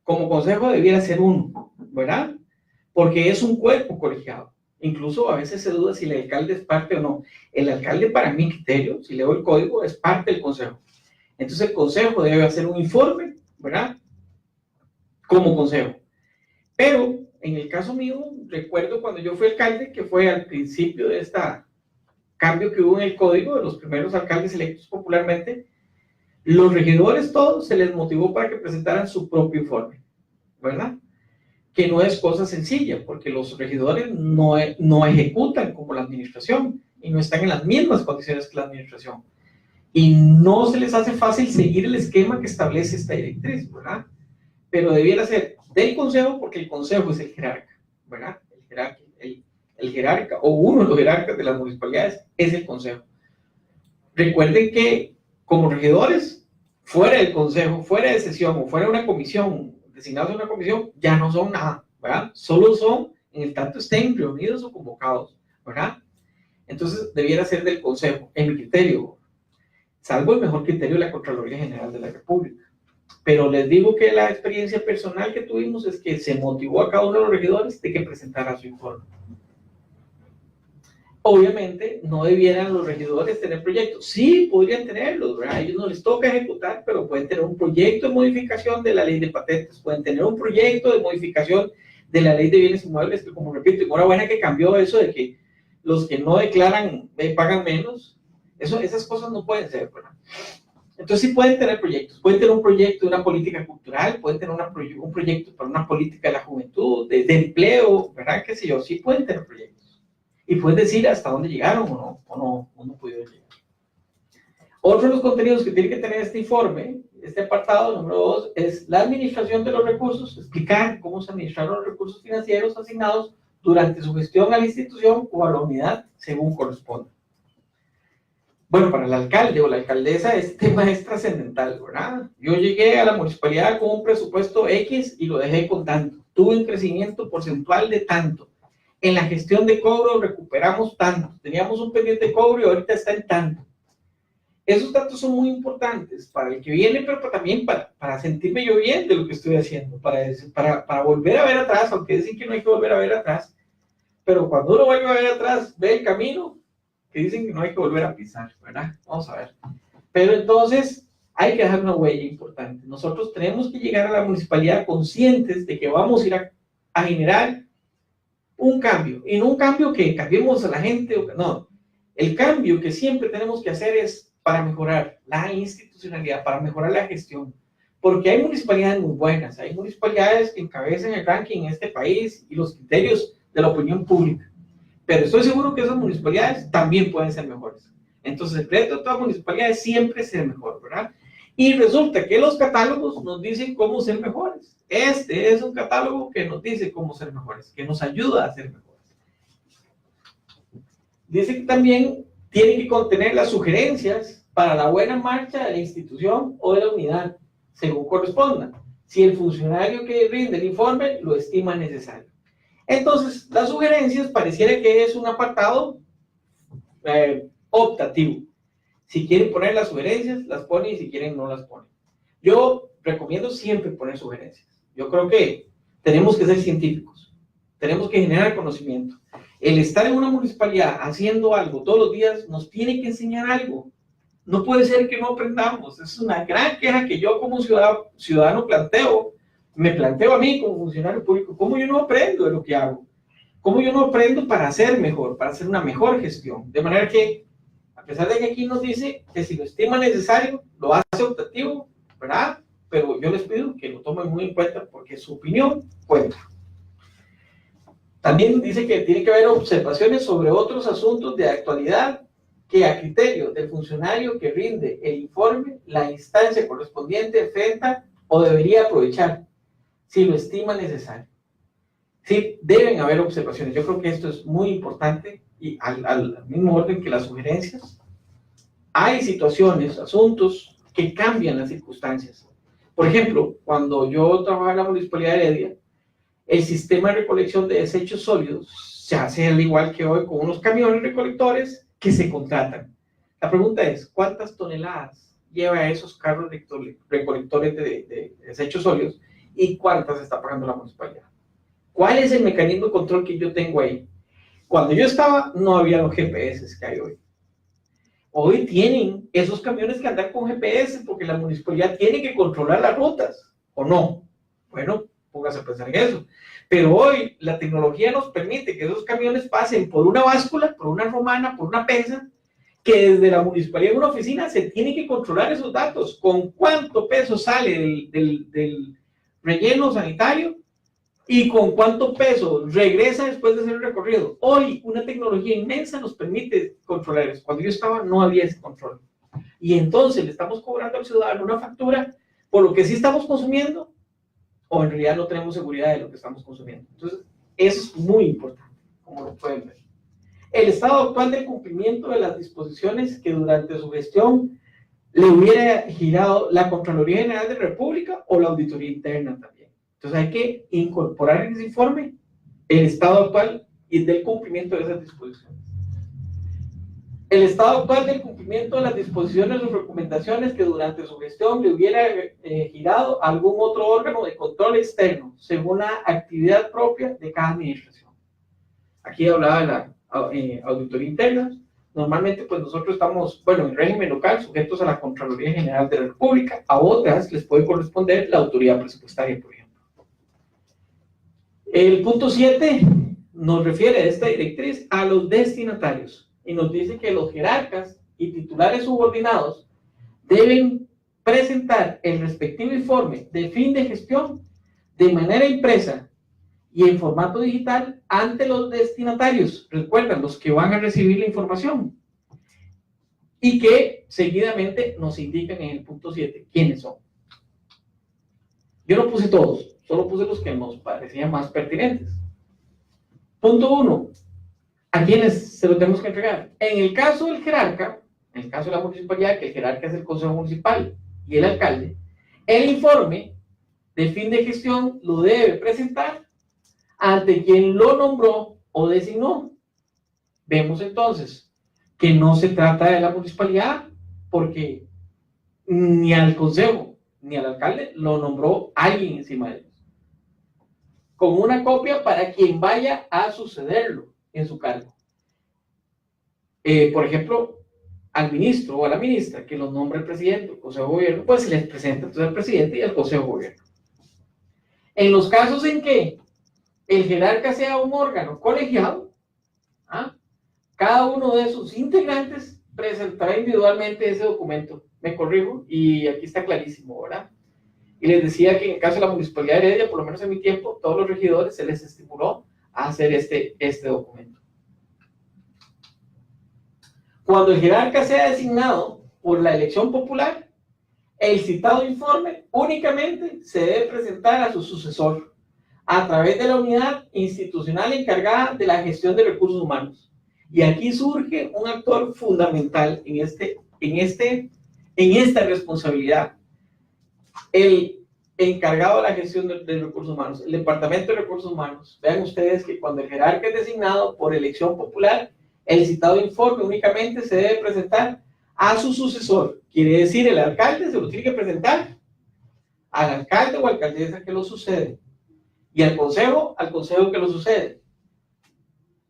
como consejo debiera ser uno, ¿verdad? porque es un cuerpo colegiado. Incluso a veces se duda si el alcalde es parte o no. El alcalde, para mi criterio, si leo el código, es parte del consejo. Entonces el consejo debe hacer un informe, ¿verdad? Como consejo. Pero en el caso mío, recuerdo cuando yo fui alcalde, que fue al principio de este cambio que hubo en el código, de los primeros alcaldes electos popularmente, los regidores todos se les motivó para que presentaran su propio informe, ¿verdad? Que no es cosa sencilla, porque los regidores no ejecutan como la administración y no están en las mismas condiciones que la administración. Y no se les hace fácil seguir el esquema que establece esta directriz, ¿verdad? Pero debiera ser del consejo, porque el consejo es el jerarca, ¿verdad? El jerarca, o uno de los jerarcas de las municipalidades, es el consejo. Recuerden que como regidores, fuera del consejo, fuera de sesión o fuera de una comisión, designados en una comisión, ya no son nada, ¿verdad? Solo son en el tanto estén reunidos o convocados, ¿verdad? Entonces debiera ser del consejo, en mi criterio, salvo el mejor criterio de la Contraloría General de la República. Pero les digo que la experiencia personal que tuvimos es que se motivó a cada uno de los regidores de que presentara su informe. Obviamente, no debieran los regidores tener proyectos. Sí, podrían tenerlos, ¿verdad? A ellos no les toca ejecutar, pero pueden tener un proyecto de modificación de la ley de patentes, pueden tener un proyecto de modificación de la ley de bienes inmuebles, que como repito, enhorabuena que cambió eso de que los que no declaran pagan menos. Esas cosas no pueden ser, ¿verdad? Entonces sí pueden tener proyectos, pueden tener un proyecto de una política cultural, pueden tener un proyecto para una política de la juventud, de empleo, ¿verdad? Qué sé yo, sí pueden tener proyectos. Y pueden decir hasta dónde llegaron o no pudieron llegar. Otro de los contenidos que tiene que tener este informe, este apartado número 2, es la administración de los recursos, explicar cómo se administraron los recursos financieros asignados durante su gestión a la institución o a la unidad, según corresponda. Bueno, para el alcalde o la alcaldesa este tema es trascendental, ¿verdad? Yo llegué a la municipalidad con un presupuesto X y lo dejé con tanto. Tuve un crecimiento porcentual de tanto. En la gestión de cobro recuperamos tanto. Teníamos un pendiente de cobro y ahorita está en tanto. Esos datos son muy importantes para el que viene, pero también para sentirme yo bien de lo que estoy haciendo, para volver a ver atrás, aunque dicen que no hay que volver a ver atrás. Pero cuando uno vuelve a ver atrás, ve el camino, que dicen que no hay que volver a pisar, ¿verdad? Vamos a ver. Pero entonces hay que dejar una huella importante. Nosotros tenemos que llegar a la municipalidad conscientes de que vamos a ir a generar un cambio. Y no un cambio que cambiemos a la gente, no. El cambio que siempre tenemos que hacer es para mejorar la institucionalidad, para mejorar la gestión. Porque hay municipalidades muy buenas, hay municipalidades que encabezan el ranking en este país y los criterios de la opinión pública. Pero estoy seguro que esas municipalidades también pueden ser mejores. Entonces, el reto de todas las municipalidades siempre es ser mejor, ¿verdad? Y resulta que los catálogos nos dicen cómo ser mejores. Este es un catálogo que nos dice cómo ser mejores, que nos ayuda a ser mejores. Dice que también tiene que contener las sugerencias para la buena marcha de la institución o de la unidad, según corresponda, si el funcionario que rinde el informe lo estima necesario. Entonces, las sugerencias pareciera que es un apartado optativo. Si quieren poner las sugerencias, las ponen, y si quieren, no las ponen. Yo recomiendo siempre poner sugerencias. Yo creo que tenemos que ser científicos, tenemos que generar conocimiento. El estar en una municipalidad haciendo algo todos los días nos tiene que enseñar algo. No puede ser que no aprendamos. Es una gran queja que yo como ciudadano me planteo a mí como funcionario público. ¿Cómo yo no aprendo de lo que hago? ¿Cómo yo no aprendo para hacer mejor, para hacer una mejor gestión? De manera que, a pesar de que aquí nos dice que si lo estima necesario, lo hace optativo, ¿verdad? Pero yo les pido que lo tomen muy en cuenta porque su opinión cuenta. También dice que tiene que haber observaciones sobre otros asuntos de actualidad que a criterio del funcionario que rinde el informe, la instancia correspondiente enfrenta o debería aprovechar, si lo estima necesario. Sí, deben haber observaciones. Yo creo que esto es muy importante y al mismo orden que las sugerencias. Hay situaciones, asuntos que cambian las circunstancias. Por ejemplo, cuando yo trabajaba en la Municipalidad de Heredia, el sistema de recolección de desechos sólidos se hace al igual que hoy con unos camiones recolectores que se contratan. La pregunta es, ¿cuántas toneladas lleva esos carros recolectores de desechos sólidos y cuántas está pagando la municipalidad? ¿Cuál es el mecanismo de control que yo tengo ahí? Cuando yo estaba, no había los GPS que hay hoy. Hoy tienen esos camiones que andan con GPS porque la municipalidad tiene que controlar las rutas, ¿o no? Bueno, póngase a pensar en eso. Pero hoy la tecnología nos permite que esos camiones pasen por una báscula, por una romana, por una pesa, que desde la municipalidad en una oficina se tiene que controlar esos datos. Con cuánto peso sale del relleno sanitario y con cuánto peso regresa después de hacer el recorrido. Hoy una tecnología inmensa nos permite controlar eso. Cuando yo estaba no había ese control. Y entonces le estamos cobrando al ciudadano una factura por lo que sí estamos consumiendo o en realidad no tenemos seguridad de lo que estamos consumiendo. Entonces eso es muy importante, como lo pueden ver. El estado actual del cumplimiento de las disposiciones que durante su gestión le hubiera girado la Contraloría General de la República o la Auditoría Interna también. Entonces hay que incorporar en ese informe el estado actual y del cumplimiento de esas disposiciones. El estado actual del cumplimiento de las disposiciones o recomendaciones que durante su gestión le hubiera girado a algún otro órgano de control externo según la actividad propia de cada administración. Aquí hablaba de la auditoría interna. Normalmente, pues nosotros estamos, bueno, en régimen local, sujetos a la Contraloría General de la República. A otras les puede corresponder la autoridad presupuestaria, por ejemplo. El punto 7 nos refiere a esta directriz a los destinatarios y nos dice que los jerarcas y titulares subordinados deben presentar el respectivo informe de fin de gestión de manera impresa y en formato digital ante los destinatarios, recuerdan, los que van a recibir la información, y que seguidamente nos indican en el punto 7 quiénes son. Yo no puse todos, solo puse los que nos parecían más pertinentes. Punto 1, ¿a quiénes se lo tenemos que entregar? En el caso del jerarca, en el caso de la municipalidad, que el jerarca es el consejo municipal y el alcalde, el informe de fin de gestión lo debe presentar ante quien lo nombró o designó. Vemos entonces que no se trata de la municipalidad porque ni al consejo ni al alcalde lo nombró alguien encima de ellos. Con una copia para quien vaya a sucederlo en su cargo. Por ejemplo, al ministro o a la ministra que los nombra el presidente o el consejo de gobierno, pues se les presenta entonces al presidente y al consejo de gobierno. En los casos en que el jerarca sea un órgano colegiado, cada uno de sus integrantes presentará individualmente ese documento. Me corrijo y aquí está clarísimo, ¿verdad? Y les decía que en el caso de la Municipalidad de Heredia, por lo menos en mi tiempo, todos los regidores se les estimuló a hacer este documento. Cuando el jerarca sea designado por la elección popular, el citado informe únicamente se debe presentar a su sucesor a través de la unidad institucional encargada de la gestión de recursos humanos. Y aquí surge un actor fundamental en esta responsabilidad. El encargado de la gestión de recursos humanos, el Departamento de Recursos Humanos. Vean ustedes que cuando el jerarca es designado por elección popular, el citado informe únicamente se debe presentar a su sucesor. Quiere decir, el alcalde se lo tiene que presentar al alcalde o alcaldesa que lo sucede. Y al consejo que lo sucede,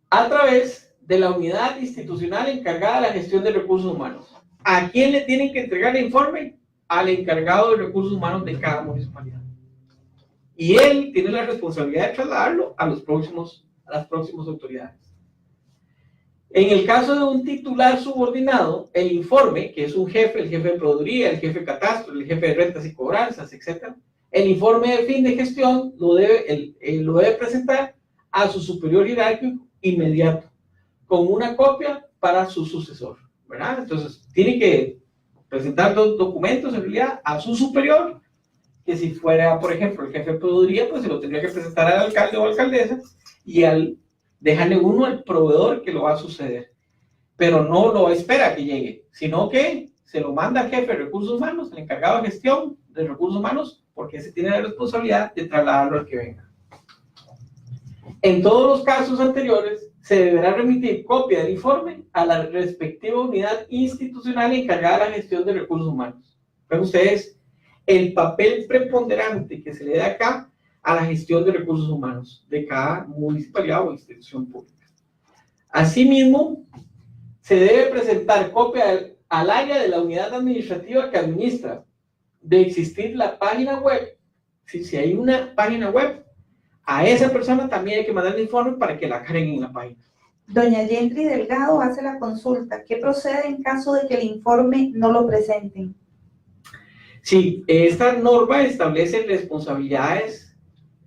a través de la unidad institucional encargada de la gestión de recursos humanos. ¿A quién le tienen que entregar el informe? Al encargado de recursos humanos de cada municipalidad. Y él tiene la responsabilidad de trasladarlo a las próximas autoridades. En el caso de un titular subordinado, el informe, que es un jefe, el jefe de proveeduría, el jefe de catastro, el jefe de rentas y cobranzas, etc., el informe de fin de gestión lo debe presentar a su superior jerárquico inmediato, con una copia para su sucesor, ¿verdad? Entonces, tiene que presentar dos documentos en realidad a su superior, que si fuera, por ejemplo, el jefe de proveeduría, pues se lo tendría que presentar al alcalde o alcaldesa, y dejarle uno al proveedor que lo va a suceder. Pero no lo espera que llegue, sino que se lo manda al jefe de recursos humanos, el encargado de gestión de recursos humanos, porque ese tiene la responsabilidad de trasladarlo al que venga. En todos los casos anteriores, se deberá remitir copia del informe a la respectiva unidad institucional encargada de la gestión de recursos humanos. Ven ustedes el papel preponderante que se le da acá a la gestión de recursos humanos de cada municipalidad o institución pública. Asimismo, se debe presentar copia al área de la unidad administrativa que administra de existir la página web. Si hay una página web, a esa persona también hay que mandar el informe para que la carguen en la página. Doña Yentri Delgado hace la consulta. ¿Qué procede en caso de que el informe no lo presenten? Sí, esta norma establece responsabilidades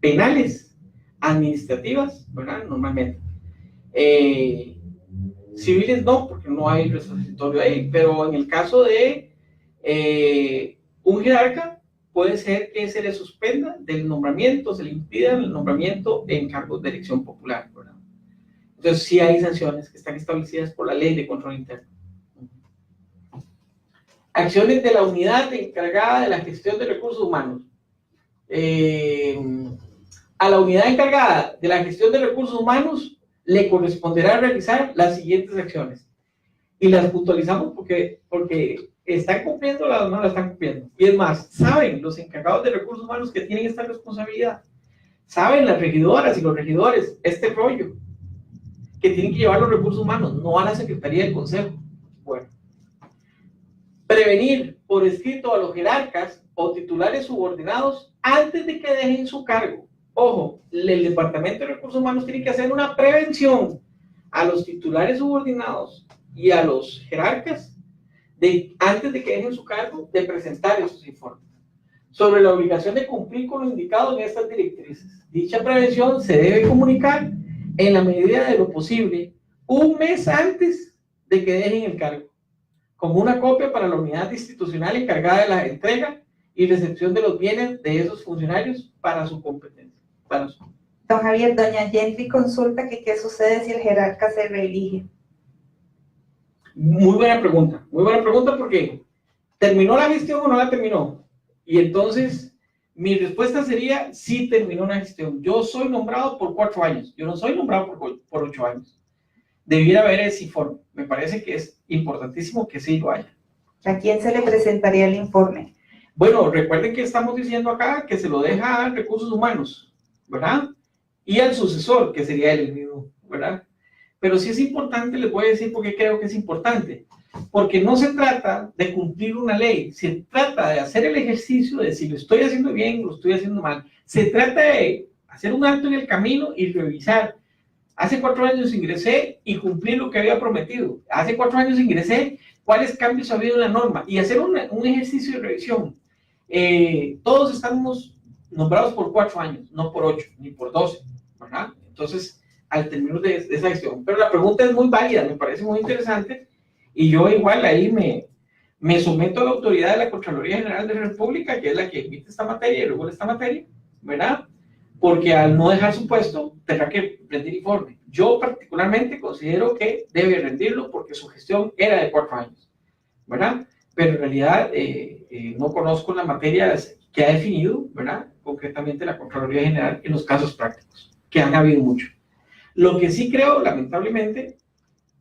penales, administrativas, ¿verdad? Normalmente. Civiles no, porque no hay resarcitorio ahí, pero en el caso de un jerarca, puede ser que se le suspenda del nombramiento, se le impida el nombramiento en cargos de elección popular, ¿verdad? Entonces sí hay sanciones que están establecidas por la ley de control interno. Acciones de la unidad encargada de la gestión de recursos humanos. A la unidad encargada de la gestión de recursos humanos le corresponderá realizar las siguientes acciones. Y las puntualizamos porque están cumpliendo o no las están cumpliendo. Y es más, saben los encargados de recursos humanos que tienen esta responsabilidad. Saben las regidoras y los regidores este rollo que tienen que llevar los recursos humanos, no a la Secretaría del Consejo. Bueno. Prevenir por escrito a los jerarcas o titulares subordinados antes de que dejen su cargo. Ojo, el Departamento de Recursos Humanos tiene que hacer una prevención a los titulares subordinados y a los jerarcas antes de que dejen su cargo de presentar esos informes sobre la obligación de cumplir con lo indicado en estas directrices. Dicha prevención se debe comunicar en la medida de lo posible un mes antes de que dejen el cargo, con una copia para la unidad institucional encargada de la entrega y recepción de los bienes de esos funcionarios para su competencia. Don Javier, doña Yentri consulta que qué sucede si el jerarca se reelige. Muy buena pregunta porque ¿terminó la gestión o no la terminó? Y entonces mi respuesta sería sí terminó una gestión. Yo soy nombrado por 4 años, yo no soy nombrado por 8 años. Debiera haber ese informe. Me parece que es importantísimo que sí lo haya. ¿A quién se le presentaría el informe? Bueno, recuerden que estamos diciendo acá que se lo deja a recursos humanos, ¿verdad? Y al sucesor, que sería él mismo, ¿verdad? Pero sí es importante, les voy a decir por qué creo que es importante. Porque no se trata de cumplir una ley, se trata de hacer el ejercicio de si lo estoy haciendo bien o lo estoy haciendo mal. Se trata de hacer un alto en el camino y revisar. Hace 4 años ingresé y cumplí lo que había prometido. Hace 4 años ingresé, ¿cuáles cambios ha habido en la norma? Y hacer un ejercicio de revisión. Todos estamos nombrados por 4 años, no por 8, ni por 12, ¿verdad? Entonces, al término de esa gestión. Pero la pregunta es muy válida, me parece muy interesante, y yo igual ahí me someto a la autoridad de la Contraloría General de la República, que es la que emite esta materia y regula esta materia, ¿verdad? Porque al no dejar su puesto, tendrá que rendir informe. Yo particularmente considero que debe rendirlo porque su gestión era de 4 años, ¿verdad? Pero en realidad no conozco la materia que ha definido, ¿verdad? Concretamente la Contraloría General en los casos prácticos, que han habido mucho. Lo que sí creo, lamentablemente,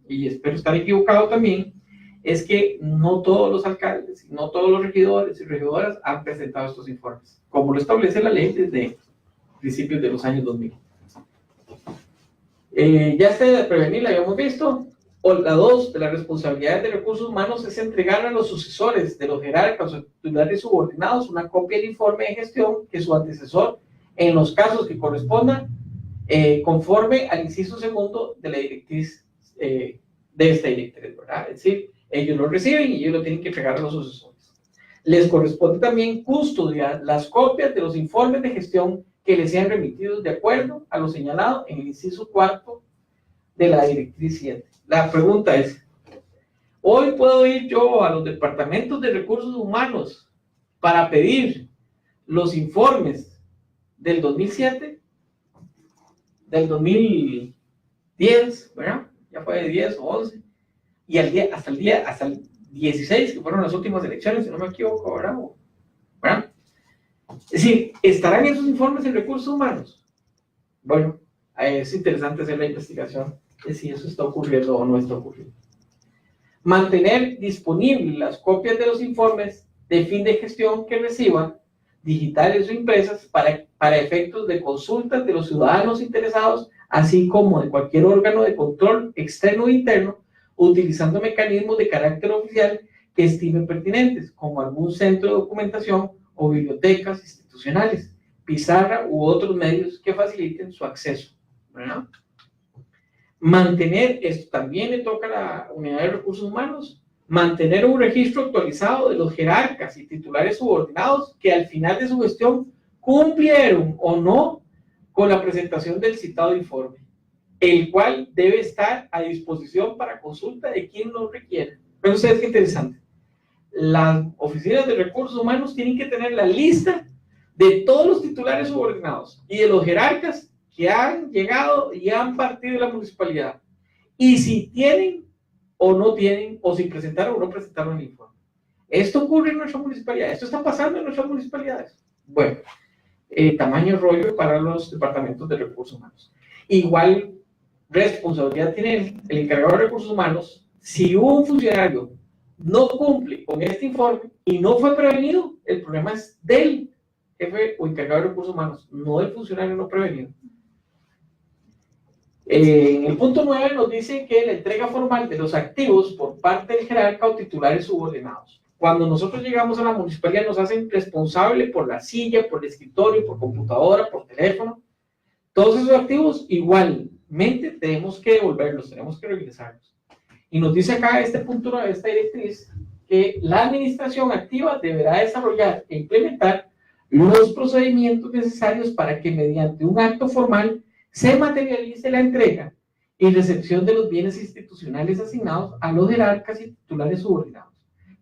y espero estar equivocado también, es que no todos los alcaldes, no todos los regidores y regidoras han presentado estos informes, como lo establece la ley desde principios de los años 2000. Ya este de prevenir, la habíamos visto. O la 2 de las responsabilidades de recursos humanos es entregar a los sucesores de los jerarcas o titulares subordinados una copia del informe de gestión que su antecesor, en los casos que correspondan, conforme al inciso 2 de la directriz de esta directriz, ¿verdad? Es decir, ellos lo reciben y ellos lo tienen que entregar a los sucesores. Les corresponde también custodiar las copias de los informes de gestión que les sean remitidos de acuerdo a lo señalado en el inciso 4 de la directriz 7. La pregunta es, ¿hoy puedo ir yo a los departamentos de recursos humanos para pedir los informes del 2007, del 2010, ¿verdad? Ya fue de 10 o 11, y hasta el 16, que fueron las últimas elecciones, si no me equivoco, ¿verdad? Es decir, ¿estarán esos informes en recursos humanos? Bueno, es interesante hacer la investigación de si eso está ocurriendo o no está ocurriendo. Mantener disponibles las copias de los informes de fin de gestión que reciban, digitales o impresas, para para efectos de consultas de los ciudadanos interesados, así como de cualquier órgano de control externo o interno, utilizando mecanismos de carácter oficial que estimen pertinentes, como algún centro de documentación o bibliotecas institucionales, pizarra u otros medios que faciliten su acceso, ¿verdad? Mantener, esto también le toca a la Unidad de Recursos Humanos, mantener un registro actualizado de los jerarcas y titulares subordinados que al final de su gestión cumplieron o no con la presentación del citado informe, el cual debe estar a disposición para consulta de quien lo requiera. Pero ustedes, qué interesante. Las oficinas de recursos humanos tienen que tener la lista de todos los titulares subordinados y de los jerarcas que han llegado y han partido de la municipalidad. Y si tienen o no tienen, o si presentaron o no presentaron el informe. Esto ocurre en nuestra municipalidad. Esto está pasando en nuestras municipalidades. Bueno, tamaño rollo para los departamentos de recursos humanos. Igual responsabilidad tiene el encargado de recursos humanos. Si un funcionario no cumple con este informe y no fue prevenido, el problema es del jefe o encargado de recursos humanos, no del funcionario no prevenido. En el punto 9 nos dice que la entrega formal de los activos por parte del jerarca o titulares subordinados. Cuando nosotros llegamos a la municipalidad nos hacen responsable por la silla, por el escritorio, por computadora, por teléfono. Todos esos activos igualmente tenemos que devolverlos, tenemos que regresarlos. Y nos dice acá este punto 9, esta directriz, que la administración activa deberá desarrollar e implementar los procedimientos necesarios para que mediante un acto formal se materialice la entrega y recepción de los bienes institucionales asignados a los jerarcas y titulares subordinados.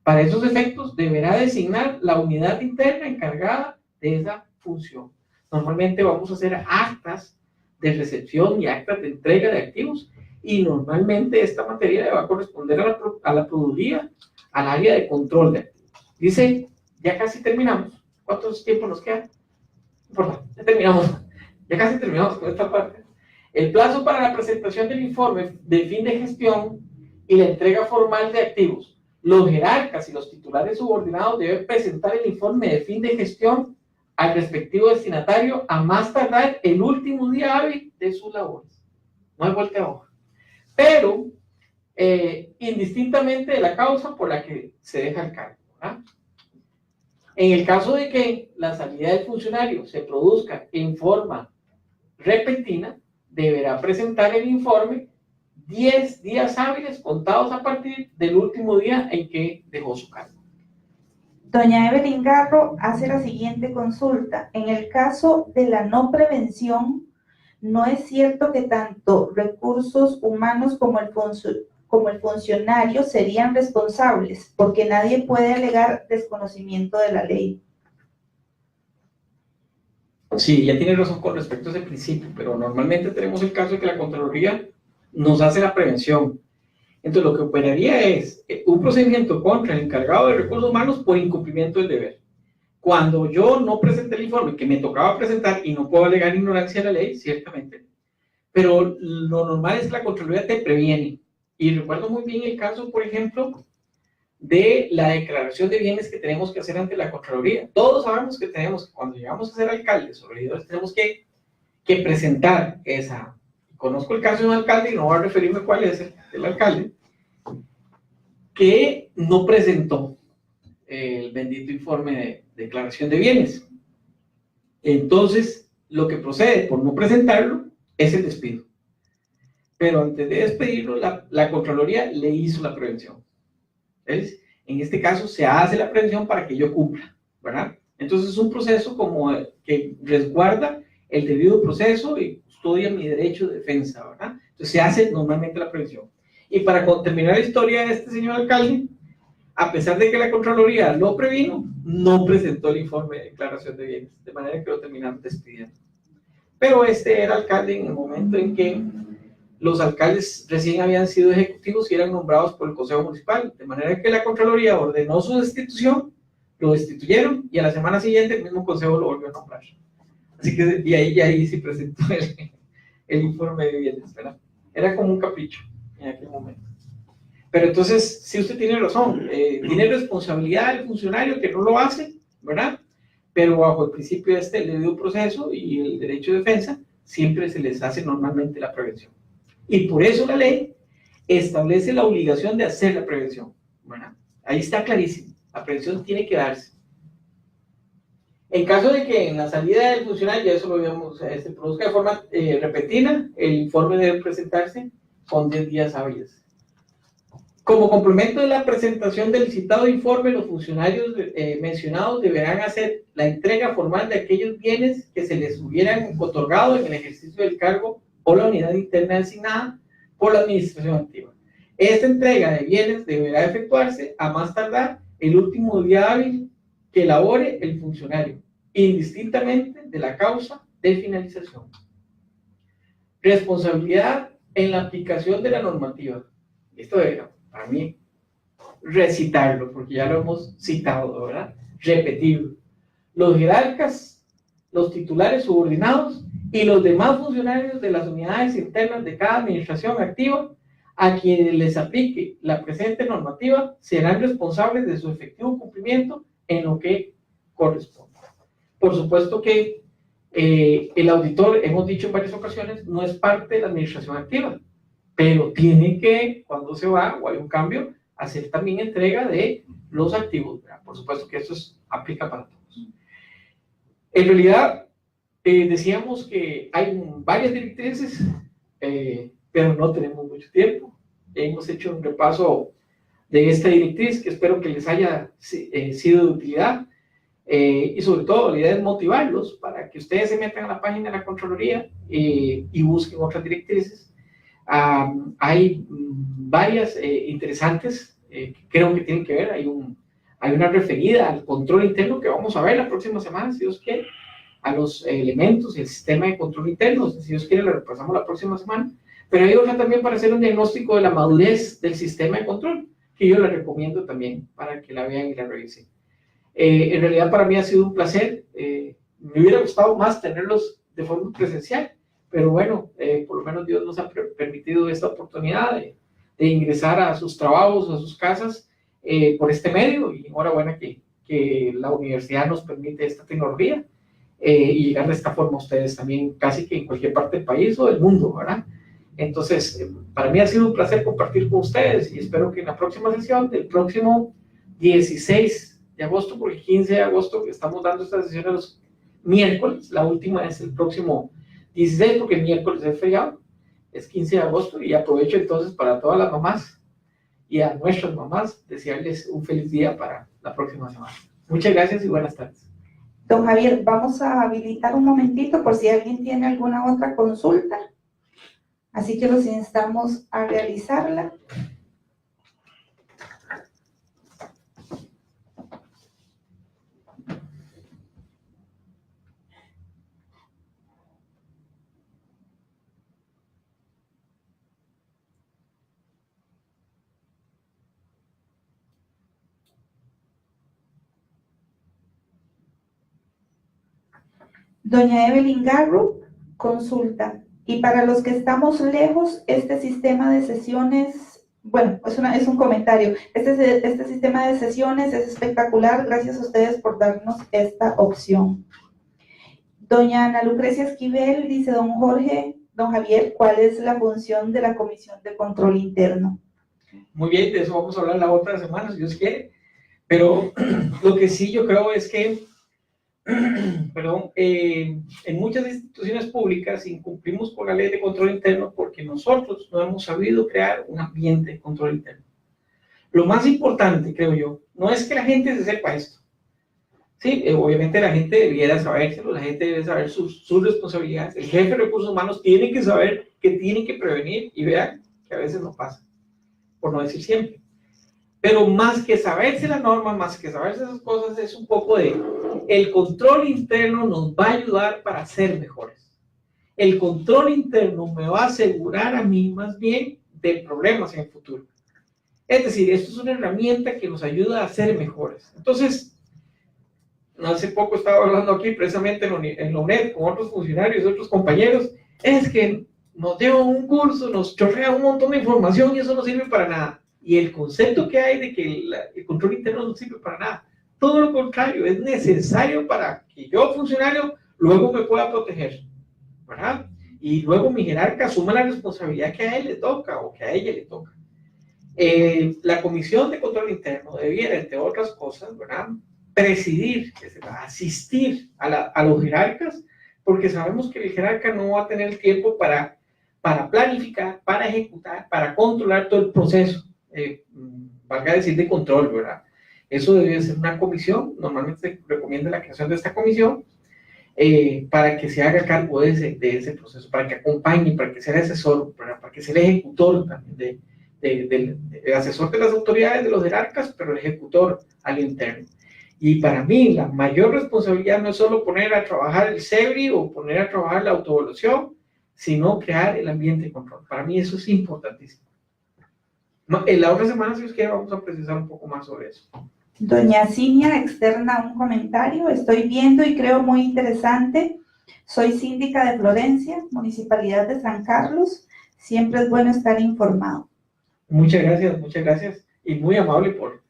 Para esos efectos, deberá designar la unidad interna encargada de esa función. Normalmente vamos a hacer actas de recepción y actas de entrega de activos, y normalmente esta materia le va a corresponder a la Procuraduría, al área de control de activos. Dice, ya casi terminamos. ¿Cuántos tiempos nos queda? No importa, ya terminamos. Ya casi terminamos con esta parte. El plazo para la presentación del informe de fin de gestión y la entrega formal de activos. Los jerarcas y los titulares subordinados deben presentar el informe de fin de gestión al respectivo destinatario a más tardar el último día hábil de sus labores. No hay vuelta de hoja. Pero, indistintamente de la causa por la que se deja el cargo, ¿verdad? En el caso de que la salida del funcionario se produzca en forma repentina, deberá presentar el informe 10 días hábiles contados a partir del último día en que dejó su cargo. Doña Evelyn Garro hace la siguiente consulta. En el caso de la no prevención, ¿no es cierto que tanto recursos humanos como el funcionario serían responsables? Porque nadie puede alegar desconocimiento de la ley. Sí, ya tiene razón con respecto a ese principio, pero normalmente tenemos el caso de que la Contraloría nos hace la prevención. Entonces, lo que operaría es un procedimiento contra el encargado de recursos humanos por incumplimiento del deber. Cuando yo no presenté el informe que me tocaba presentar, y no puedo alegar ignorancia de la ley, ciertamente, pero lo normal es que la Contraloría te previene. Y recuerdo muy bien el caso, por ejemplo, de la declaración de bienes que tenemos que hacer ante la Contraloría. Todos sabemos que tenemos, cuando llegamos a ser alcaldes o regidores, tenemos que presentar esa. Conozco el caso de un alcalde, y no voy a referirme cuál es el alcalde, que no presentó el bendito informe de declaración de bienes. Entonces, lo que procede por no presentarlo es el despido. Pero antes de despedirlo, la Contraloría le hizo la prevención. ¿Ves? En este caso, se hace la prevención para que yo cumpla, ¿verdad? Entonces, es un proceso como que resguarda el debido proceso y custodia mi derecho de defensa, ¿verdad? Entonces, se hace normalmente la prevención. Y para terminar la historia de este señor alcalde, a pesar de que la Contraloría lo previno, no presentó el informe de declaración de bienes, de manera que lo terminaron despidiendo. Pero este era alcalde en el momento en que los alcaldes recién habían sido ejecutivos y eran nombrados por el Consejo Municipal, de manera que la Contraloría ordenó su destitución, lo destituyeron, y a la semana siguiente el mismo Consejo lo volvió a nombrar. Así que y ahí sí presentó el informe de bienes, ¿verdad? Era como un capricho en aquel momento. Pero entonces, sí, usted tiene razón, tiene responsabilidad el funcionario que no lo hace, ¿verdad? pero bajo el principio del debido proceso y el derecho de defensa, siempre se les hace normalmente la prevención. Y por eso la ley establece la obligación de hacer la prevención. Bueno, ahí está clarísimo, la prevención tiene que darse. En caso de que en la salida del funcionario, ya eso lo vimos, se produzca de forma repentina, el informe debe presentarse con 10 días hábiles. Como complemento de la presentación del citado informe, los funcionarios mencionados deberán hacer la entrega formal de aquellos bienes que se les hubieran otorgado en el ejercicio del cargo o la unidad interna designada por la administración activa. Esta entrega de bienes deberá efectuarse a más tardar el último día hábil que elabore el funcionario, indistintamente de la causa de finalización. Responsabilidad en la aplicación de la normativa. Esto era, para mí, recitarlo, porque ya lo hemos citado, ¿verdad? Repetirlo. Los jerarcas, los titulares subordinados y los demás funcionarios de las unidades internas de cada administración activa a quienes les aplique la presente normativa serán responsables de su efectivo cumplimiento en lo que corresponde. Por supuesto que el auditor, hemos dicho en varias ocasiones, no es parte de la administración activa, pero tiene que, cuando se va o hay un cambio, hacer también entrega de los activos, ¿verdad? Por supuesto que esto aplica para todos. En realidad, decíamos que hay varias directrices, pero no tenemos mucho tiempo. Hemos hecho un repaso de esta directriz que espero que les haya sido de utilidad, y sobre todo la idea es motivarlos para que ustedes se metan a la página de la Contraloría y busquen otras directrices. Hay varias interesantes que creo que tienen que ver. Hay una referida al control interno que vamos a ver la próxima semana, si Dios quiere, a los elementos y el sistema de control interno, si Dios quiere la repasamos la próxima semana, pero hay otra también para hacer un diagnóstico de la madurez del sistema de control, que yo les recomiendo también para que la vean y la revisen. En realidad para mí ha sido un placer, me hubiera gustado más tenerlos de forma presencial, pero bueno, por lo menos Dios nos ha permitido esta oportunidad de ingresar a sus trabajos, a sus casas, por este medio, y enhorabuena que la universidad nos permite esta tecnología y llegar de esta forma a ustedes también casi que en cualquier parte del país o del mundo, ¿verdad? Entonces, para mí ha sido un placer compartir con ustedes y espero que en la próxima sesión del próximo 16 de agosto, porque el 15 de agosto que estamos dando esta sesión los miércoles, la última es el próximo 16 porque el miércoles es feriado, es 15 de agosto, y aprovecho entonces para todas las mamás y a nuestras mamás desearles un feliz día para la próxima semana. Muchas gracias y buenas tardes. Don Javier, vamos a habilitar un momentito por si alguien tiene alguna otra consulta. Así que los instamos a realizarla. Doña Evelyn Garro, consulta. Y para los que estamos lejos, este sistema de sesiones, bueno, es un comentario. Este sistema de sesiones es espectacular. Gracias a ustedes por darnos esta opción. Doña Ana Lucrecia Esquivel dice, don Jorge, don Javier, ¿cuál es la función de la Comisión de Control Interno? Muy bien, de eso vamos a hablar la otra semana, si Dios quiere. Pero lo que sí yo creo es que en muchas instituciones públicas incumplimos con la ley de control interno porque nosotros no hemos sabido crear un ambiente de control interno. Lo más importante, creo yo, no es que la gente se sepa esto. Sí, obviamente la gente debiera sabérselo, la gente debe saber sus responsabilidades. El jefe de recursos humanos tiene que saber que tiene que prevenir, y vean que a veces no pasa, por no decir siempre. Pero más que saberse la norma, más que saberse esas cosas, es un poco de el control interno nos va a ayudar para ser mejores. El control interno me va a asegurar a mí más bien de problemas en el futuro. Es decir, esto es una herramienta que nos ayuda a ser mejores. Entonces, hace poco estaba hablando aquí precisamente en la UNED con otros funcionarios, otros compañeros, es que nos lleva un curso, nos chorrea un montón de información y eso no sirve para nada. Y el concepto que hay de que el control interno no sirve para nada, todo lo contrario, es necesario para que yo, funcionario, luego me pueda proteger, ¿verdad? Y luego mi jerarca asuma la responsabilidad que a él le toca o que a ella le toca. La Comisión de Control Interno debiera, entre otras cosas, ¿verdad?, presidir, asistir a los jerarcas, porque sabemos que el jerarca no va a tener tiempo para planificar, para ejecutar, para controlar todo el proceso, valga decir, de control, ¿verdad? Eso debe ser una comisión. Normalmente se recomienda la creación de esta comisión para que se haga cargo de ese proceso, para que acompañe, para que sea el asesor, para que sea el ejecutor también el asesor de las autoridades, de los jerarcas, pero el ejecutor al interno. Y para mí la mayor responsabilidad no es solo poner a trabajar el CEBRI o poner a trabajar la autoevaluación, sino crear el ambiente de control. Para mí eso es importantísimo. En la otra semana, si os quiere, vamos a precisar un poco más sobre eso. Doña Cinia externa un comentario. Estoy viendo y creo muy interesante. Soy síndica de Florencia, Municipalidad de San Carlos. Siempre es bueno estar informado. Muchas gracias y muy amable por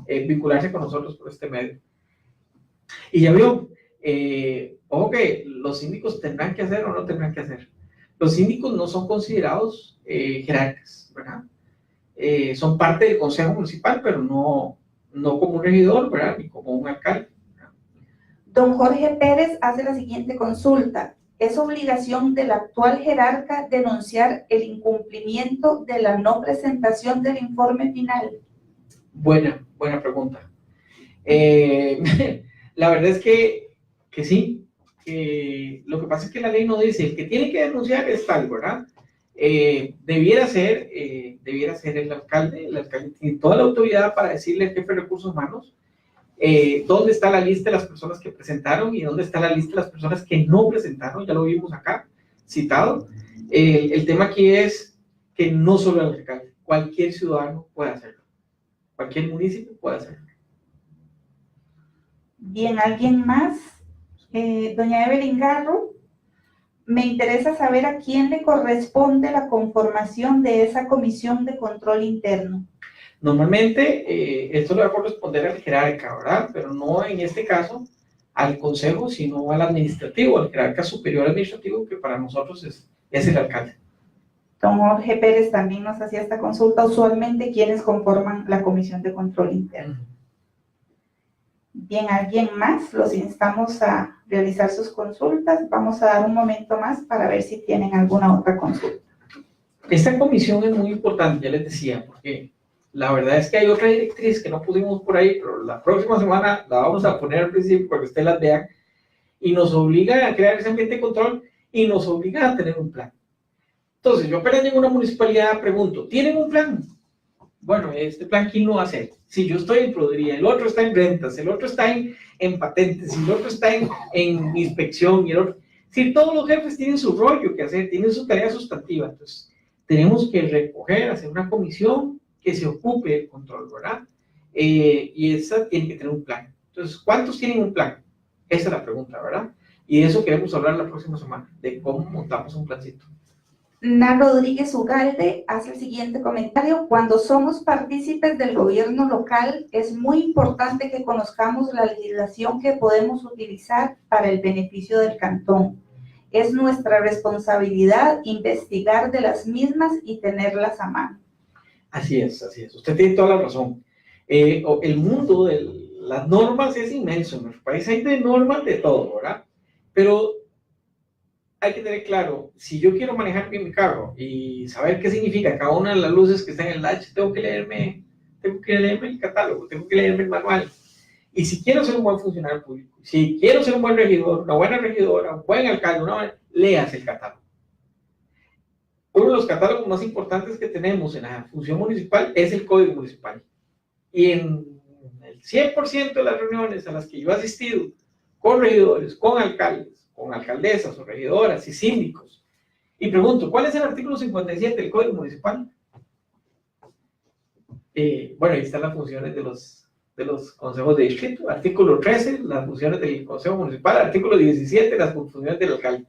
vincularse con nosotros por este medio. Y ya vio, ojo que los síndicos tendrán que hacer o no tendrán que hacer. Los síndicos no son considerados jerarcas, ¿verdad? Son parte del Consejo Municipal, pero no como un regidor, ¿verdad?, ni como un alcalde. Don Jorge Pérez hace la siguiente consulta. ¿Es obligación del actual jerarca denunciar el incumplimiento de la no presentación del informe final? Buena pregunta. La verdad es que sí. Lo que pasa es que la ley no dice, el que tiene que denunciar es tal, ¿verdad? Debiera ser el alcalde tiene toda la autoridad para decirle al jefe de recursos humanos dónde está la lista de las personas que presentaron y dónde está la lista de las personas que no presentaron. Ya lo vimos acá citado. El tema aquí es que no solo el alcalde, cualquier ciudadano puede hacerlo, cualquier municipio puede hacerlo. Bien, ¿alguien más? Doña Evelyn Garro, me interesa saber a quién le corresponde la conformación de esa comisión de control interno. Normalmente esto le va a corresponder al jerarca, ¿verdad? Pero no en este caso al consejo, sino al administrativo, al jerarca superior administrativo, que para nosotros es el alcalde. Don Jorge Pérez también nos hacía esta consulta. Usualmente, ¿quiénes conforman la comisión de control interno? Bien, ¿alguien más? Los instamos a realizar sus consultas. Vamos a dar un momento más para ver si tienen alguna otra consulta. Esta comisión es muy importante, ya les decía, porque la verdad es que hay otra directriz que no pusimos por ahí, pero la próxima semana la vamos a poner al principio para que ustedes las vean, y nos obliga a crear ese ambiente de control y nos obliga a tener un plan. Entonces, yo apenas llego a una municipalidad, pregunto, ¿tienen un plan? Bueno, este plan, ¿quién lo va a hacer? Si yo estoy en proveeduría, el otro está en rentas, el otro está en patentes, el otro está en inspección, y el otro... Si todos los jefes tienen su rollo que hacer, tienen su tarea sustantiva, entonces tenemos que recoger, hacer una comisión que se ocupe del control, ¿verdad? Y esa tiene que tener un plan. Entonces, ¿cuántos tienen un plan? Esa es la pregunta, ¿verdad? Y de eso queremos hablar la próxima semana, de cómo montamos un plancito. Na Rodríguez Ugalde hace el siguiente comentario. Cuando somos partícipes del gobierno local, es muy importante que conozcamos la legislación que podemos utilizar para el beneficio del cantón. Es nuestra responsabilidad investigar de las mismas y tenerlas a mano. Así es. Usted tiene toda la razón. El mundo de las normas es inmenso. En nuestro país hay de normas de todo, ¿verdad? Pero hay que tener claro, si yo quiero manejar bien mi carro y saber qué significa cada una de las luces que están en el dash, tengo que leerme el catálogo, tengo que leerme el manual. Y si quiero ser un buen funcionario público, si quiero ser un buen regidor, una buena regidora, un buen alcalde, léase el catálogo. Uno de los catálogos más importantes que tenemos en la función municipal es el Código Municipal. Y en el 100% de las reuniones a las que yo he asistido con regidores, con alcaldes, con alcaldesas o regidoras y síndicos, y pregunto, ¿cuál es el artículo 57 del Código Municipal? Bueno, ahí están las funciones de los consejos de distrito. Artículo 13, las funciones del Consejo Municipal. Artículo 17, las funciones del alcalde.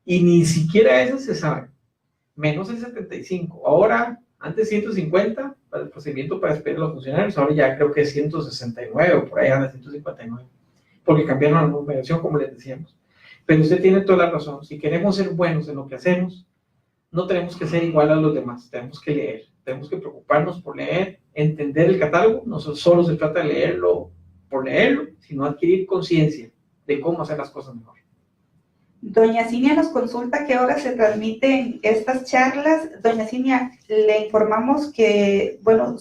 Y ni siquiera esas se saben, menos el 75. Ahora Antes 150 para el procedimiento para despedir a los funcionarios, ahora ya creo que es 169 o por ahí anda 159, porque cambiaron la numeración como les decíamos. Pero usted tiene toda la razón, si queremos ser buenos en lo que hacemos, no tenemos que ser igual a los demás, tenemos que leer, tenemos que preocuparnos por leer, entender el catálogo, no solo se trata de leerlo por leerlo, sino adquirir conciencia de cómo hacer las cosas mejor. Doña Cinia nos consulta qué horas se transmiten estas charlas. Doña Cinia, le informamos que, bueno,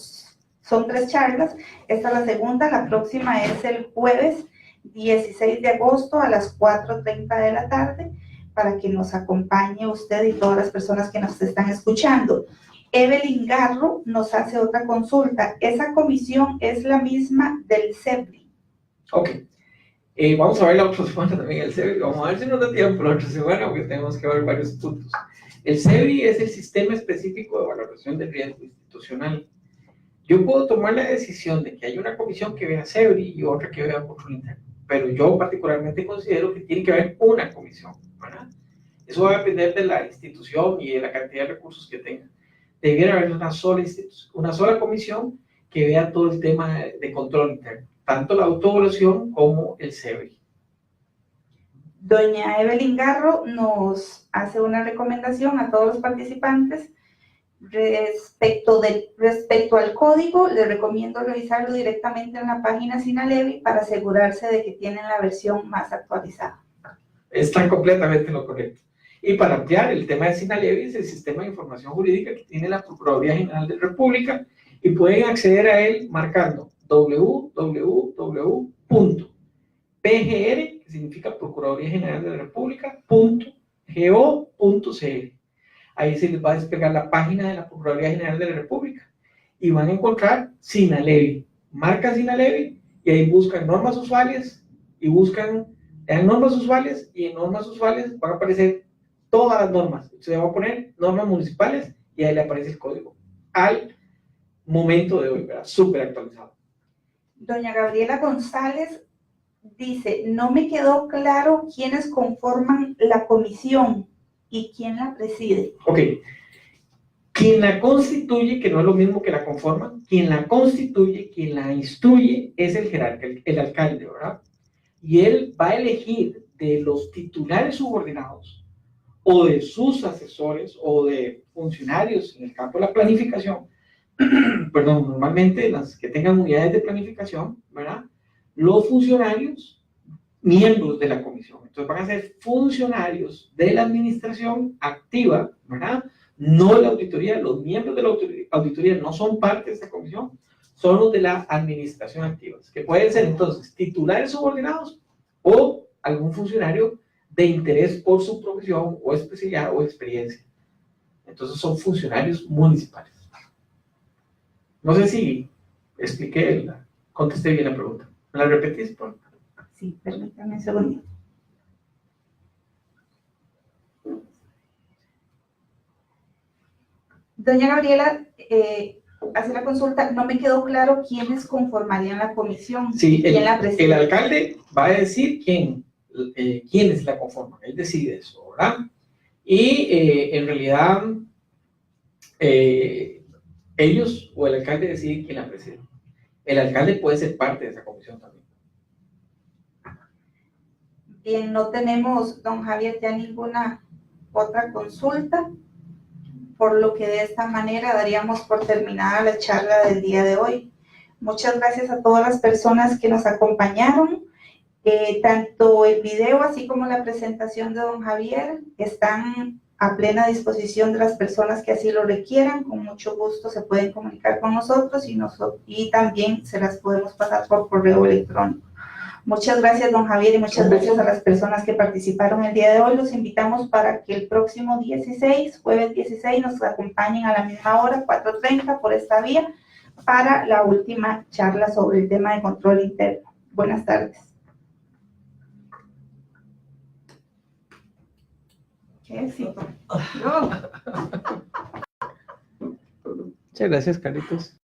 son 3 charlas. Esta es la segunda, la próxima es el jueves 16 de agosto a las 4:30 de la tarde, para que nos acompañe usted y todas las personas que nos están escuchando. Evelyn Garro nos hace otra consulta. ¿Esa comisión es la misma del CEPRI? Ok. Vamos a ver la otra semana también el CEBRI. Vamos a ver si nos da tiempo la otra semana, porque tenemos que ver varios puntos. El CEBRI es el Sistema Específico de Valoración del Riesgo Institucional. Yo puedo tomar la decisión de que hay una comisión que vea CEBRI y otra que vea control interno, pero yo particularmente considero que tiene que haber una comisión, ¿verdad? Eso va a depender de la institución y de la cantidad de recursos que tenga. Debiera haber una sola comisión que vea todo el tema de control interno, tanto la autoevaluación como el CEBRI. Doña Evelyn Garro nos hace una recomendación a todos los participantes respecto al código. Les recomiendo revisarlo directamente en la página Sinalevi para asegurarse de que tienen la versión más actualizada. Está completamente lo correcto. Y para ampliar, el tema de Sinalevi es el sistema de información jurídica que tiene la Procuraduría General de la República, y pueden acceder a él marcando www.pgr, que significa Procuraduría General de la República, .go.cr. Ahí se les va a desplegar la página de la Procuraduría General de la República y van a encontrar Sinalevi. Marcan Sinalevi y ahí buscan normas usuales y buscan normas usuales, y en normas usuales van a aparecer todas las normas. Se va a poner normas municipales y ahí le aparece el código al momento de hoy, ¿verdad? Súper actualizado. Doña Gabriela González dice, no me quedó claro quiénes conforman la comisión y quién la preside. Ok. Quien la constituye, que no es lo mismo que la conforma, quien la constituye, quien la instruye, es el jerarca, el alcalde, ¿verdad? Y él va a elegir de los titulares subordinados o de sus asesores o de funcionarios en el campo de la planificación, perdón, normalmente las que tengan unidades de planificación, ¿verdad? Los funcionarios, miembros de la comisión. Entonces van a ser funcionarios de la administración activa, ¿verdad? No de la auditoría. Los miembros de la auditoría no son parte de esta comisión, son los de la administración activa, que pueden ser entonces titulares subordinados o algún funcionario de interés por su profesión o especialidad o experiencia. Entonces son funcionarios municipales. No sé si contesté bien la pregunta. ¿Me la repetís, por favor? Sí, permítame un segundito. Doña Gabriela hace la consulta, no me quedó claro quiénes conformarían la comisión. Sí, ¿Quién la preside? el alcalde va a decir quiénes la conforman, él decide eso, ¿verdad? Y en realidad ellos o el alcalde decide quién la preside. El alcalde puede ser parte de esa comisión también. Bien, no tenemos, don Javier, ya ninguna otra consulta, por lo que de esta manera daríamos por terminada la charla del día de hoy. Muchas gracias a todas las personas que nos acompañaron. Tanto el video así como la presentación de don Javier están a plena disposición de las personas que así lo requieran. Con mucho gusto se pueden comunicar con nosotros y también se las podemos pasar por correo electrónico. Muchas gracias, don Javier, y muchas gracias a las personas que participaron el día de hoy. Los invitamos para que el próximo 16, jueves 16, nos acompañen a la misma hora, 4:30, por esta vía, para la última charla sobre el tema de control interno. Buenas tardes. Qué éxito. Muchas gracias, Carlitos.